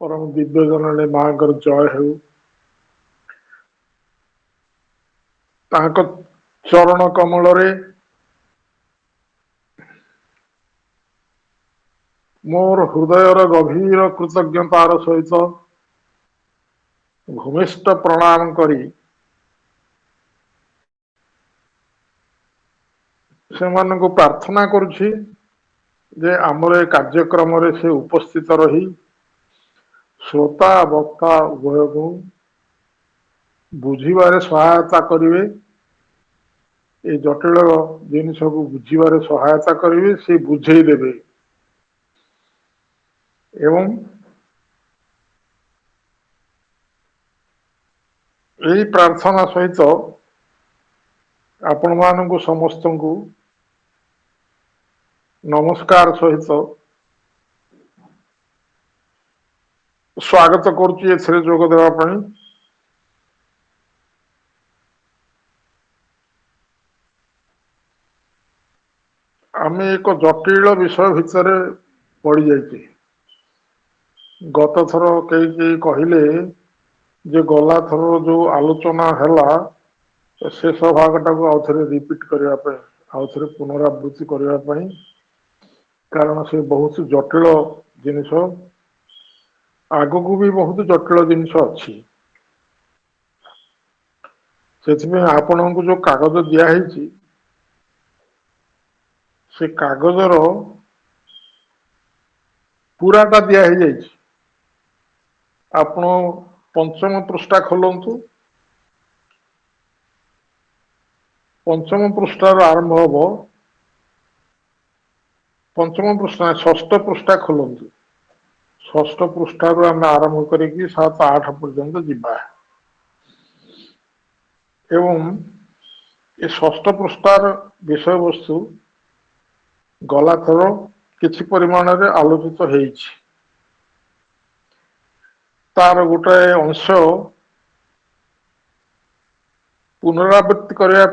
परम दिव्य जननी माँ जय हो। तांको चरण कमल रे मोर हृदयर गभीर कृतज्ञतार सहित भूमिष्ठ प्रणाम करी से प्रार्थना करुछि जे आमर ए कार्यक्रम रे से उपस्थित रही श्रोता वक्ता उभय को बुझीबारे सहायता करिवे, ए जटिल जिनिस को बुझीबारे सहायता करिवे, से बुझेई देबे एवं यही प्रार्थना सहित आपण मानक समस्त को नमस्कार सहित स्वागत करुच्ची एथरे जोग देवा पई। आमे एक जटिल विषय भितर पड़ जाइए। गत थर कई कहले जे गला थर जो आलोचना हैला शेष भागटा को आउ थे रिपीट करने आउ थे पुनरावृत्ति करने, कारण से बहुत जटिल जिनिस आग को भी बहुत जटिल जिनिस अच्छी। से आपण को जो कागज दिखाई से कागजर पूराटा दिखाई आपण पंचम पृष्ठा खोलतु। पंचम पृष्ठार आरंभ हम पंचम पृष्ठा षष्ठ पृष्ठा खोलतु। षष्ठ पृष्ठार आम आरंभ करी 7-8 पर्यंत जीवा एवं ये षष्ठ पृष्ठार विषय वस्तु गला थर किछि परिमाण रे आलोचित होइछि। तार गोटे अंश पुनरावृत्ति करने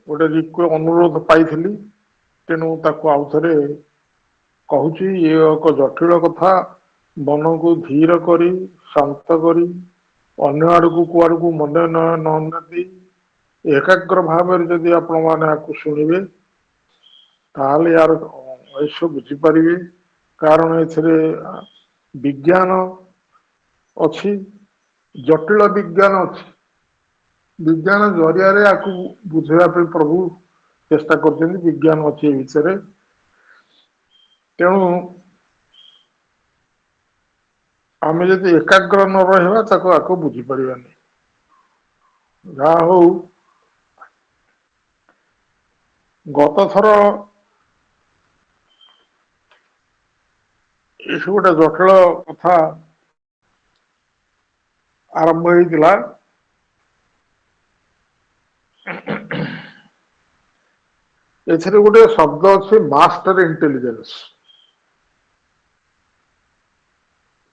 गोटे अनुरोध पाई, तेणु ताकू आउ थे कहूँ ये एक जटिल कथा। मन को धीर करी शांत करी अन्य आड़ को कुआड़ को मन न दी एकाग्र भाव जदि आपण मैंने शुणिबे ताल यार ऐसा बुझीपारे। कारण ए विज्ञान अच्छी, जटिल विज्ञान अच्छी। विज्ञान जरिया आपको बुझापी प्रभु चेष्टा कर विज्ञान अच्छी विषय। तेणु आम जब एकाग्र न रहा आको बुझीपर जहा हो। गत थर ये गोटे जटिल कथा आरंभ होता। एथरे गोटे शब्द अच्छे मास्टर इंटेलिजेंस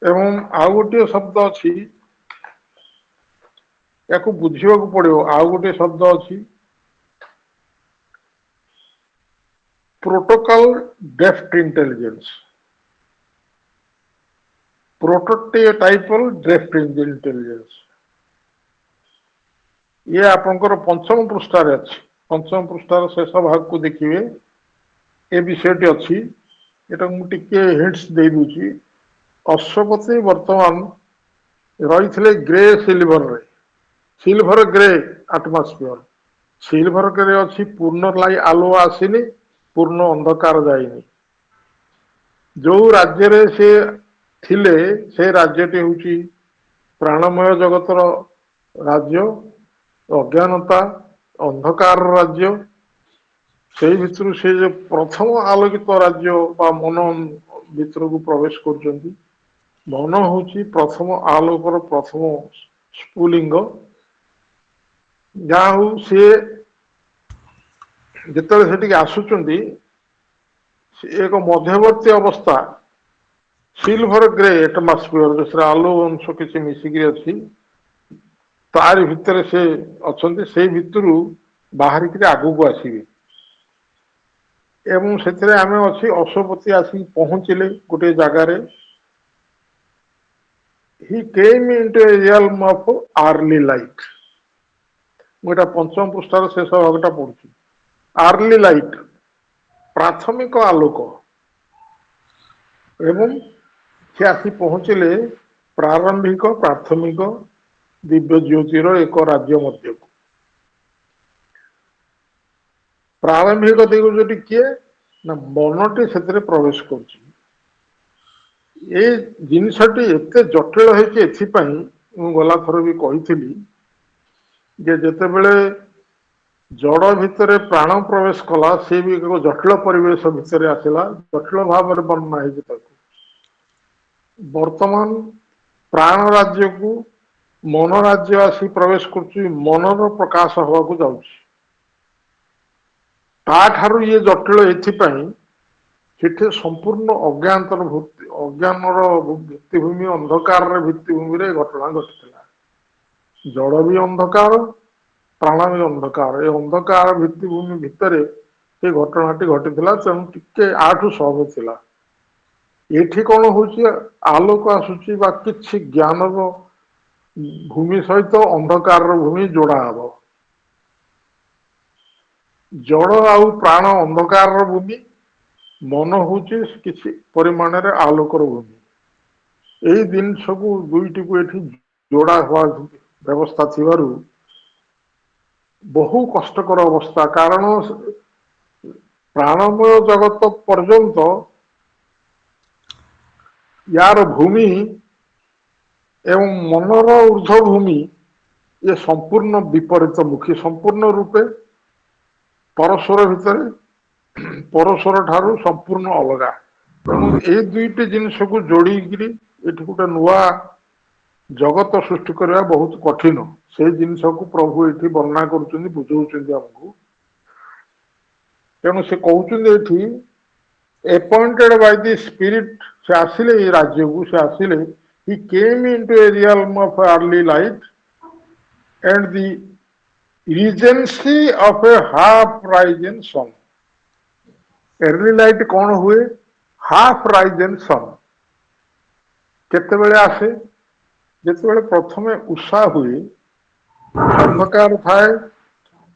एवं आउ गोटे शब्द अच्छी या बुझा पड़ो। आउ गोटे शब्द अच्छी protocol depth intelligence, प्रोटोटाइपल depth intelligence. ये आपंकर पंचम पृष्ठार अच्छी। पंचम पृष्ठार शेष भाग को देखिए ए विषयटी अच्छी। एटा मुझे हिंट्स दे दूची। अश्वपति वर्तमान रही ग्रे सिल्वर रे, silver grey atmosphere. Silver grey अच्छी पूर्ण लाई आलो आसीनी, पूर्ण अंधकार जाइनी। जो राज्य रे से थिले से राज्यटी हूँ प्राणमय जगतर राज्य, अज्ञानता अंधकार राज्य। से भितर से जो प्रथम आलोकित राज्य बा मन भितर को प्रवेश कर मन हूँ प्रथम आलोकर प्रथम स्फुलिंग। जहाँ हूँ सी जिते आसुच्च एक मध्यवर्ती अवस्था सिल्वर ग्रे एटमोस्फियर जो आलो अंश किसी मिसिकी अच्छी तार भितर से अच्छा से भितर बाहरिक आगू को आसवे। एवं से आम अच्छी अश्वपति आसिक पहुँचले गोटे जगार he came into a realm of early light. ମୁଁ ଏଟା ପଞ୍ଚମ ପୃଷ୍ଠାର ଶେଷ ଭାଗଟା ପଢୁଛି। ଆର୍ଲି ଲାଇଟ୍ ପ୍ରାଥମିକ ଆଲୋକ ଏବଂ ସେ ଆସି ପହଞ୍ଚିଲେ ପ୍ରାରମ୍ଭିକ ପ୍ରାଥମିକ ଦିବ୍ୟ ଜ୍ୟୋତିର ଏକ ରାଜ୍ୟ ମଧ୍ୟକୁ। ପ୍ରାରମ୍ଭିକ ଦିବ୍ୟଜ୍ୟୋତି କିଏ ନା ମନଟି ସେଥିରେ ପ୍ରବେଶ କରୁଛି। ଏ ଜିନିଷଟି ଏତେ ଜଟିଳ ହେଇଛି ଏଥିପାଇଁ ମୁଁ ଗଲାଥର ବି କହିଥିଲି ଯେ ଯେତେବେଳେ ଜଡ଼ ଭିତରେ ପ୍ରାଣ ପ୍ରବେଶ କଲା ସେ ବି ଏକ ଜଟିଳ ପରିବେଶ ଭିତରେ ଆସିଲା, ଜଟିଳ ଭାବରେ ବର୍ଣ୍ଣନା ହେଇଛି ତାକୁ। ବର୍ତ୍ତମାନ ପ୍ରାଣ ରାଜ୍ୟକୁ ମନ ରାଜ୍ୟ ଆସି ପ୍ରବେଶ କରୁଛି, ମନର ପ୍ରକାଶ ହେବାକୁ ଯାଉଛି। ତାଠାରୁ ଇଏ ଜଟିଳ ଏଥିପାଇଁ ସେଠି ସମ୍ପୂର୍ଣ୍ଣ ଅଜ୍ଞାନର ଭିତ୍ତିଭୂମି ଅନ୍ଧକାରର ଭିତ୍ତିଭୂମିରେ ଘଟଣା ଘଟିଥିଲା। ଜଡ଼ ବି ଅନ୍ଧକାର, ପ୍ରାଣ ବି ଅନ୍ଧକାର। ଏ ଅନ୍ଧକାର ଭିତ୍ତିଭୂମି ଭିତରେ ସେ ଘଟଣାଟି ଘଟିଥିଲା, ତେଣୁ ଟିକେ ଆଠୁ ସହଜ ଥିଲା। ଏଠି କଣ ହଉଛି, ଆଲୋକ ଆସୁଛି ବା କିଛି ଜ୍ଞାନର ଭୂମି ସହିତ ଅନ୍ଧକାରର ଭୂମି ଯୋଡା ହବ। ଜଡ଼ ଆଉ ପ୍ରାଣ ଅନ୍ଧକାରର ଭୂମି, ମନ ହଉଛି କିଛି ପରିମାଣରେ ଆଲୋକର ଭୂମି। ଏଇ ଜିନିଷକୁ ଦୁଇଟିକୁ ଏଠି ଯୋଡା ହବା ବ୍ୟବସ୍ଥା ଥିବାରୁ ବହୁ କଷ୍ଟକର ଅବସ୍ଥା। କାରଣ ପ୍ରାଣମୟ ଜଗତ ପର୍ଯ୍ୟନ୍ତ ୟାର ଭୂମି ଏବଂ ମନର ଉର୍ଦ୍ଧ୍ୱ ଭୂମି ଏ ସମ୍ପୂର୍ଣ୍ଣ ବିପରୀତ ମୁଖୀ, ସମ୍ପୂର୍ଣ୍ଣ ରୂପେ ପରସ୍ପର ଭିତରେ ପରସ୍ପର ଠାରୁ ସମ୍ପୂର୍ଣ୍ଣ ଅଲଗା। ତେଣୁ ଏଇ ଦୁଇଟି ଜିନିଷକୁ ଯୋଡିକିରି ଏଠି ଗୋଟେ ନୂଆ ଜଗତ ସୃଷ୍ଟି କରିବା ବହୁତ କଠିନ। ସେଇ ଜିନିଷକୁ ପ୍ରଭୁ ଏଠି ବର୍ଣ୍ଣନା କରୁଛନ୍ତି, ବୁଝଉଛନ୍ତି ଆମକୁ। ତେଣୁ ସେ କହୁଛନ୍ତି ଏଠି appointed by the spirit, ସେ ଆସିଲେ ଏଇ ରାଜ୍ୟକୁ, ସେ ଆସିଲେ he came into a realm of early light and the regency of a half risen sun. early light କଣ ହୁଏ? half risen sun କେତେବେଳେ ଆସେ? ଯେତେବେଳେ ପ୍ରଥମେ ଉଷା ହୁଏ, ଅନ୍ଧକାର ଥାଏ,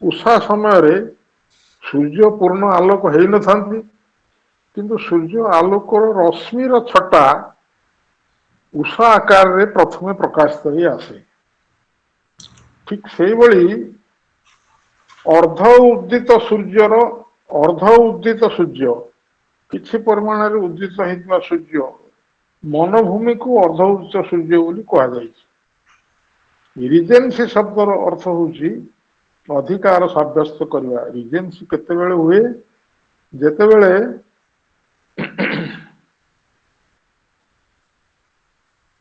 ଉଷା ସମୟରେ ସୂର୍ଯ୍ୟ ପୂର୍ଣ୍ଣ ଆଲୋକ ହେଇନଥାନ୍ତି, କିନ୍ତୁ ସୂର୍ଯ୍ୟ ଆଲୋକର ରଶ୍ମିର ଛଟା ଉଷା ଆକାରରେ ପ୍ରଥମେ ପ୍ରକାଶିତ ହେଇ ଆସେ। ଠିକ ସେଇଭଳି ଅର୍ଦ୍ଧ ଉଦ୍ଦିତ ସୂର୍ଯ୍ୟ କିଛି ପରିମାଣରେ ଉଦ୍ଦିତ ହେଇଥିବା ସୂର୍ଯ୍ୟ ମନଭୂମିକୁ ଅର୍ଦ୍ଧ ଉଦ୍ଦିତ ସୂର୍ଯ୍ୟ ବୋଲି କୁହାଯାଇଛି। ରିଜେନ୍ସି ଶବ୍ଦର ଅର୍ଥ ହଉଛି ଅଧିକାର ସାବ୍ୟସ୍ତ କରିବା। ରିଜେନ୍ସି କେତେବେଳେ ହୁଏ? ଯେତେବେଳେ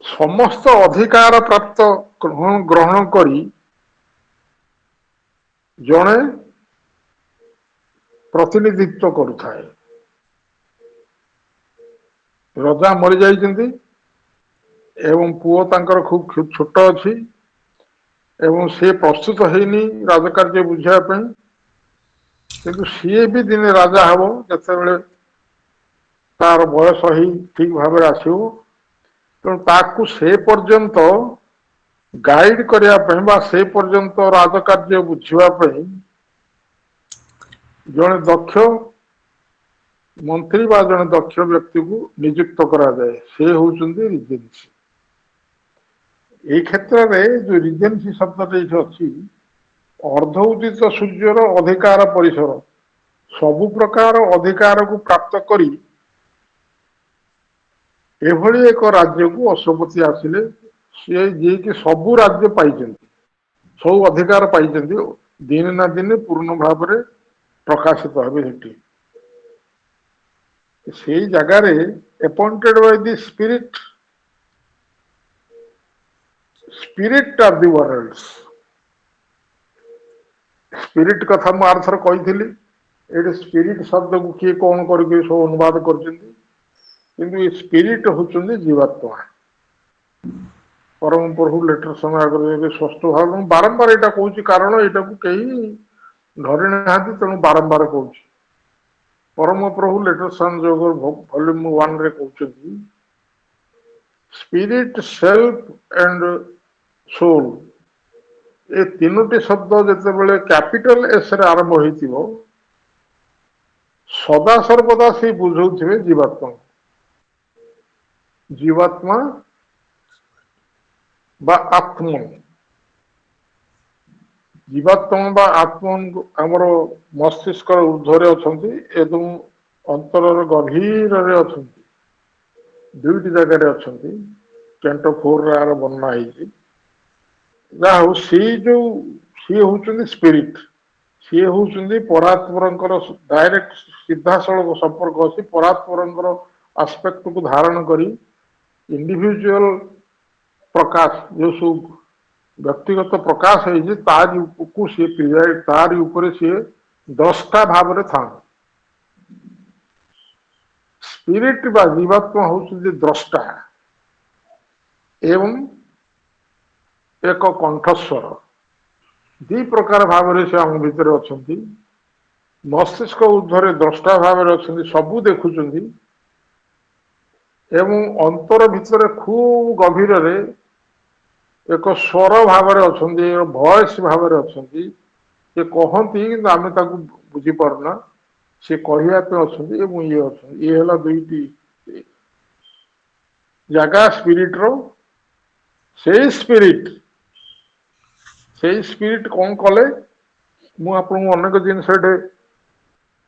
ସମସ୍ତ ଅଧିକାର ପ୍ରାପ୍ତ ଗ୍ରହଣ କରି ଜଣେ ପ୍ରତିନିଧିତ୍ୱ କରୁଥାଏ। ରଜା ମରିଯାଇଛନ୍ତି ଏବଂ ପୁଅ ତାଙ୍କର ଖୁବ ଛୋଟ ଅଛି ଏବଂ ସେ ପ୍ରସ୍ତୁତ ହେଇନି ରାଜକାର୍ଯ୍ୟ ବୁଝିବା ପାଇଁ, କିନ୍ତୁ ସିଏ ବି ଦିନେ ରାଜା ହବ ଯେତେବେଳେ ତାର ବୟସ ହେଇ ଠିକ ଭାବରେ ଆସିବ। ତେଣୁ ତାକୁ ସେ ପର୍ଯ୍ୟନ୍ତ ଗାଇଡ କରିବା ପାଇଁ ବା ସେ ପର୍ଯ୍ୟନ୍ତ ରାଜକାର୍ଯ୍ୟ ବୁଝିବା ପାଇଁ ଜଣେ ଦକ୍ଷ ମନ୍ତ୍ରୀ ବା ଜଣେ ଦକ୍ଷ ବ୍ୟକ୍ତିକୁ ନିଯୁକ୍ତ କରାଯାଏ। ସେ ହଉଛନ୍ତି ରିଜେନ୍ସି। ଏଇ କ୍ଷେତ୍ରରେ ଯୋଉ ରିଜେନ୍ସି ଶବ୍ଦଟା ଏଇଠି ଅଛି, ଅର୍ଦ୍ଧ ଉଦିତ ସୂର୍ଯ୍ୟର ଅଧିକାର ପରିସର, ସବୁ ପ୍ରକାର ଅଧିକାରକୁ ପ୍ରାପ୍ତ କରି ଏଭଳି ଏକ ରାଜ୍ୟକୁ ଅଶ୍ୱପତି ଆସିଲେ, ସିଏ ଯିଏକି ସବୁ ରାଜ୍ୟ ପାଇଛନ୍ତି, ସବୁ ଅଧିକାର ପାଇଛନ୍ତି, ଦିନେ ନା ଦିନେ ପୂର୍ଣ୍ଣ ଭାବରେ ପ୍ରକାଶିତ ହେବେ ସେଠି। ସେଇ ଜାଗାରେ appointed by the spirit of the worlds। Spirit କଥା ମୁଁ ଆରଥର କହିଥିଲି। ଏଠି ସ୍ପିରିଟ ଶବ୍ଦକୁ କିଏ କଣ କରିକି ସବୁ ଅନୁବାଦ କରିଛନ୍ତି, କିନ୍ତୁ ଏ ସ୍ପିରିଟ ହଉଛନ୍ତି ଜୀବାତ୍ମା। ପରମ ପ୍ରଭୁ ଲେଟର ସମୟ ଆଗରେ ସ୍ପଷ୍ଟ ଭାବେ ମୁଁ ବାରମ୍ବାର ଏଇଟା କହୁଛି, କାରଣ ଏଇଟାକୁ କେହି ଧରି ନାହାନ୍ତି, ତେଣୁ ବାରମ୍ବାର କହୁଛି। ପରମ ପ୍ରଭୁ ଲେଟର ସଂଯୋଗ ଭଲ୍ୟୁମ 1 ରେ କହୁଛନ୍ତି स्पिरिट सेल्फ एंड सोल ए तीनोटी शब्द जिते कैपिटल एस रे आरंभ हो सदा सर्वदा से बुझे जीवात्मा जीवात्मा बा आत्मा जीवात्मा बा आत्मा आमर मस्तिष्क ऊर्ध्वे अच्छा अंतर गभीर अच्छा दुईटी जगह अच्छा कैंटो 4 यार वर्णना हो सी जो सी हूँ स्पिरिट सी हूँ परात्पर डायरेक्ट सीधा सड़क संपर्क अच्छी परात्पर आस्पेक्ट को धारण करी इंडिविजुअल प्रकाश जो सब व्यक्तिगत प्रकाश है तारी को सी प्रिजाइड तारी ऊपर सी दृष्टा भाव में था स्पिरिट बा जीवात्मा हूँ द्रष्टा एवं एक कंठस्वर दी प्रकार भाव से आम भितर अच्छा मस्तिष्क ऊर्ध्वे द्रष्टा भाव अच्छा सबू देखुं एवं अंतर भितर खूब गभीर रे एक स्वर भाव अच्छा वॉइस भाव अच्छा कहती कि आम बुझीपारना सी कहवापे अच्छा ये अच्छा ये है दुईटी जगह स्पिरिट रो से स्पिरिट कौन कले मुझे जिनस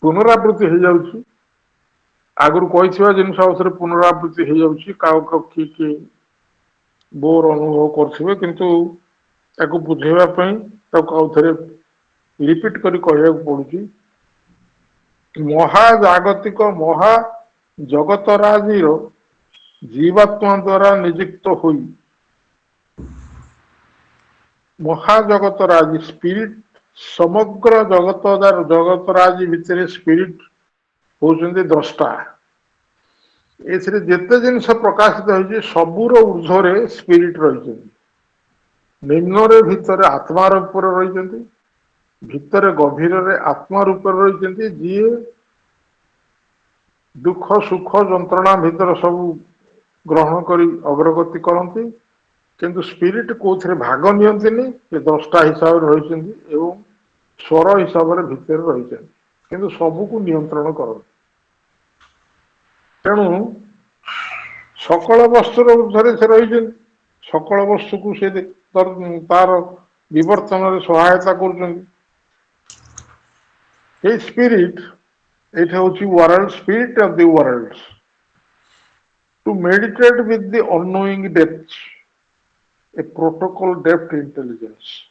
पुनरावृत्ति हो जाऊँ आगुरी कही जिनस पुनरावृत्ति हो जाऊँ किए बोर अनुभव करेंगे किंतु ताको बुझेवाई आउ थे रिपीट करी कहवा पड़ुची महाजागतिक महाजगतराजीर जीवात्मा द्वारा नियुक्त हुई महाजगतराजी स्पिरिट समग्र जगतराजी भितर स्पिरिट होउछन्ति द्रष्टा एथिरे जेते जिनस प्रकाशित होइछि सबुर ऊर्ध्वरे स्पिरिट रहिछन्ति निम्न रे भितर आत्मा रूप रहिछन्ति भितर गभीर रे आत्मा रूप रहिछन्ति जी दुख सुख जंत्रणा भितर सब ग्रहण करी अग्रगति करती किंतु स्पिरिट कोथरे भाग नियंतिनी ये द्रष्टा हिसाब से रही एवं स्वर हिसाब से भितर रही किंतु सबू को नियंत्रण कर तेणु सकल वस्तुर ऊर्ध्वे से रही सकल वस्तु को से तार विवर्तन सहायता कर स्पिरिट ये हूँ world spirit of the world to meditate with the unknowing depth a protocol depth intelligence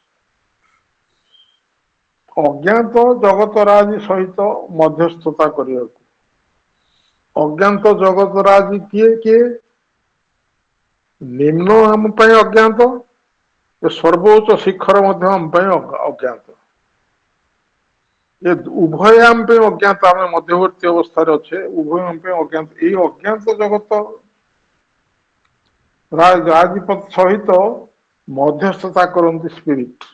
अज्ञात जगतराज सहित मध्यस्थता करने अज्ञात जगतराज किए किए निम्न आम अज्ञात सर्वोच्च शिखर आम अज्ञात ये उभय आम अज्ञात आम मध्यवर्ती अवस्था अच्छे उभय आम अज्ञात ये अज्ञात जगत राजपथ सहित मध्यस्थता करती स्पिरिट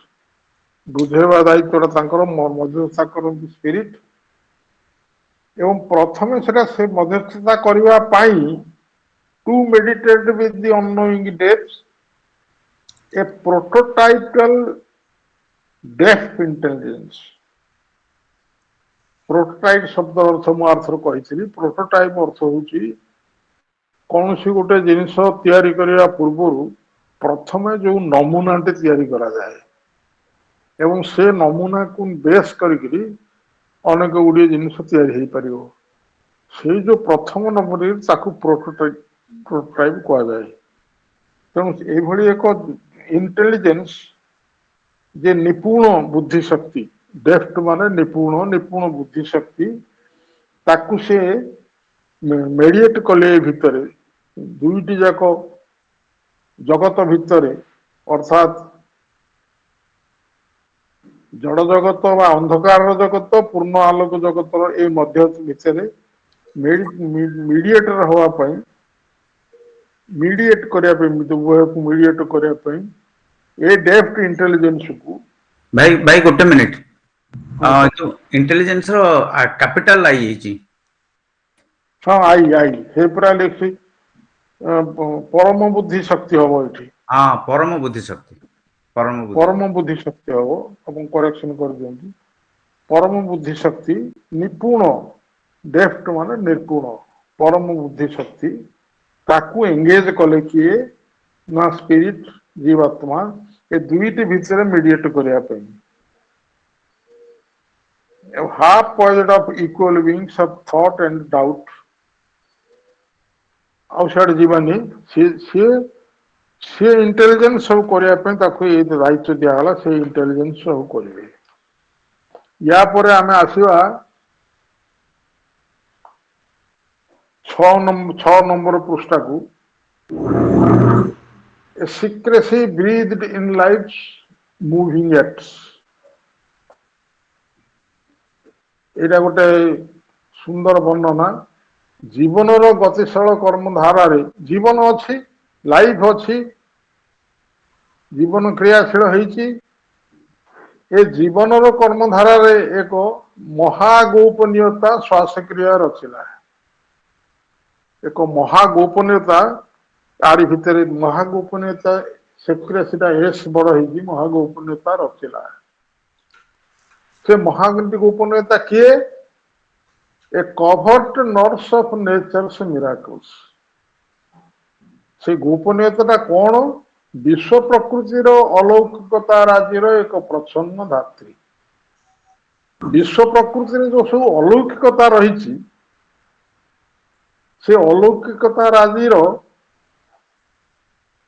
बुझेवा दायित्व मध्यस्थता करती स्पिरिट एवं प्रथम से मध्यस्थता करने to meditate with the unknowing depth a prototypal depth intelligence prototype शब्द अर्थ मुझे कही प्रोटोटाइप अर्थ हूँ कौन सी गोटे जिनस तैयारी करने पूर्वर प्रथम जो नमूनाटे तैयारी करा जाए एवं से नमूना को बेस करी अनेक गुड़िए जिनस तैयारी हो पार से जो प्रथम नंबर प्रोटोटाइप कहुए तेणु ये एक इंटेलिजेंस जे निपुण बुद्धिशक्ति डेफ्ट माने निपुण निपुण बुद्धिशक्ति ताकू से मेडिएट कले भितर दुईटी जाक जगत भितर अर्थात जड़ जगत व अंधकार जगत पूर्ण आलोक जगत ए मध्य भितर मीडिएटर होगापाई मीडिएट करने उभय को मीडिएट करने ए डेप्थ इंटेलिजेंस को भाई भाई गोटे मिनिट जो इंटेलिजेंस रो कैपिटल आई जी हाँ आई आई हे पूरा लिखी परम बुद्धि शक्ति हम ये हाँ परम बुद्धि शक्ति परम बुद्धि शक्ति हम अपन करेक्शन कर दियंती परम बुद्धि शक्ति निपुण डेफ्ट माने निर्गुण परम बुद्धि शक्ति ताकू एंगेज कले किए ना स्पिरिट जीवात्मा ए दुईटी भितर मीडिएट करिया पे half point of equal wings of thought and doubt outside जीवानी सी सी इंटेलिजेंस सब करिया पे ताकू ए दायित्व दिया हला से इंटेलिजेंस सब करिवे या परे आमे आसीबा 6 नंबर पृष्ठा को secrecy breathed in life's moving acts एटा गोटे सुंदर वर्णना जीवनर गतिशील कर्मधारा रे जीवन अच्छी लाइफ अच्छी जीवन क्रियाशील होईची ए जीवनर कर्मधारा रे एक महागोपनीयता श्वासक्रिया रचिला एक महागोपनीयता तारी भितर महागोपनीयता सेक्रेसीटा एस बड़ होगी महागोपनीयता रचिला से महागोपनीयता किए ए covered nurse of nature's miracles से गोपनीयता कौन विश्व प्रकृतिर अलौकिकता राज्यर एक प्रच्छन्न धात्री विश्व प्रकृतिर जो सब अलौकिकता रही से अलौकिकता राज्यर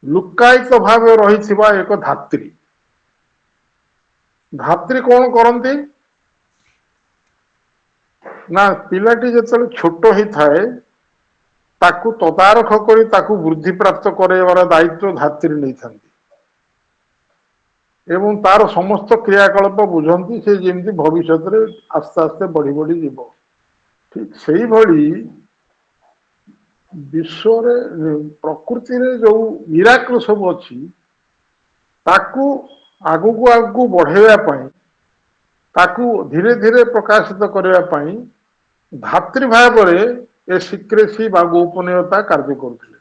लुक्कायित भाव रही एक धात्री धात्री कौन करती ना पिलाटी जो छोट ही थाए ताकू तदारख करी ताकू वृद्धि प्राप्त करार दायित्व धात्री नहीं था एवं तार समस्त क्रियाकलाप बुझंती से जमी भविष्य आस्ते आस्ते बढ़ी बढ़ी जीव ठीक से भली विश्व प्रकृति रे जो मिराकल सब अच्छी ताकू आगु को आगु बढ़ावा ताकू धीरे धीरे प्रकाशित करने धात्री भाव ए सिक्रेसी बा गोपनीयता कार्य करथिले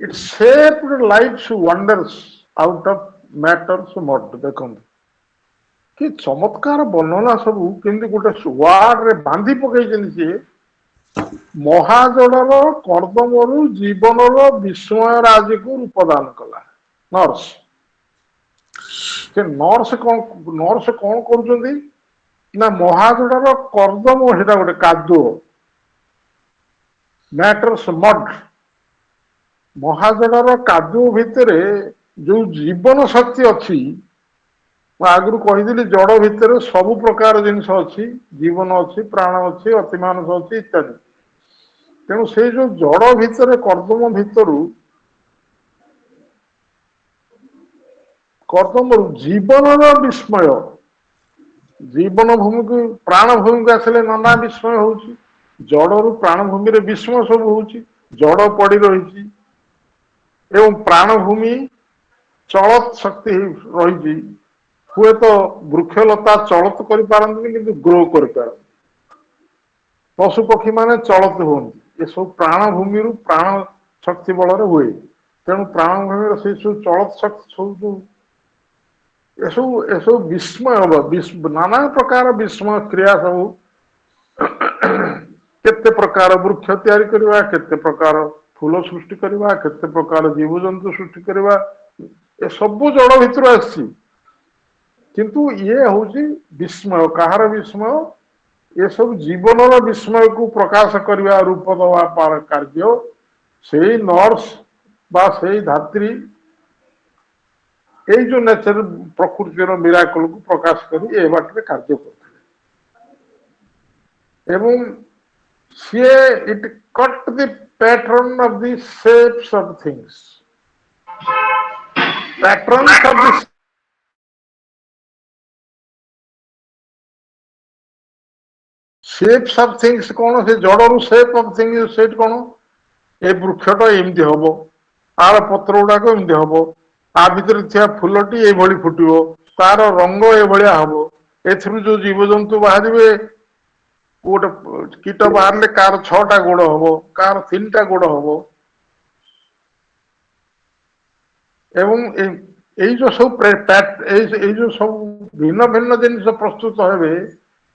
it shaped life's wonders out of matter's mud देखो कि चमत्कार वर्णना सब केमती गोटे वार्ड रे बांधी पकई महाजडर कर्दमरु जीवनर विस्मय राजी को रूपदान कला नर्स से नर्स कौन कर ना महाजडर कर्दम सेटा गोटे कादुओ मैटर्स मड महाजडर कादुओ भितर जो जीवन शक्ति अच्छी आगु कहीदि जड़ भितर सबु प्रकार जिनस अच्छी जीवन अच्छी प्राण अच्छी अतिमानस अच्छी इत्यादि तेणु से जो जड़ भितर कर्दम भितर कर्दम जीवन विस्मय जीवन भूमि को प्राण भूमि को आसले नाना विस्मय हो जड़ू प्राण भूमि रे विस्मय सब हो जड़ पड़ी रही एवं प्राण भूमि चलत शक्ति रही हुए तो वृक्षलता चलत कर ग्रो कर पशु पक्षी माने चलत होती ये सब प्राण भूमि रू प्राण शक्ति बल हुए तेणु प्राण भूमि से सब चलत शक्ति सब एसब विस्मय नाना प्रकार विस्मय क्रिया सब केते प्रकार वृक्ष तैयारी करवा केते प्रकार फूल सृष्टि करवा केते प्रकार जीवजंतु सृष्टि करवा ए सबु जड़ भितर आसी किंतु ये हूँ विस्मय कहार विस्मय ये सब जीवन विस्मय को प्रकाश करवा रूप दवा कार्य से नर्स बा से धात्री ये जो नेचर प्रकृतिर मिराकल को प्रकाश कर ए बाटे कार्य करते एवं see it cut the pattern of the shapes of things pattern of the shapes of things कौन से जड़रू शेप ऑफ थिंग्स सेट कौन ए वृक्षटा एमती हम आर पत्र गुड़ाक एमती हम आ भीतर थिया फूलटी ये फुटो तार रंग ये हम एथरू जो जीवजंतु बाहर गोटे कीट बाहर कार 6टा गोड़ हम कार 3टा गोड़ हम ଏବଂ এই ଯୋଉ ସବୁ ଏଇ ଯୋଉ ସବୁ ଭିନ୍ନ ଭିନ୍ନ ଜିନିଷ ପ୍ରସ୍ତୁତ ହେବେ,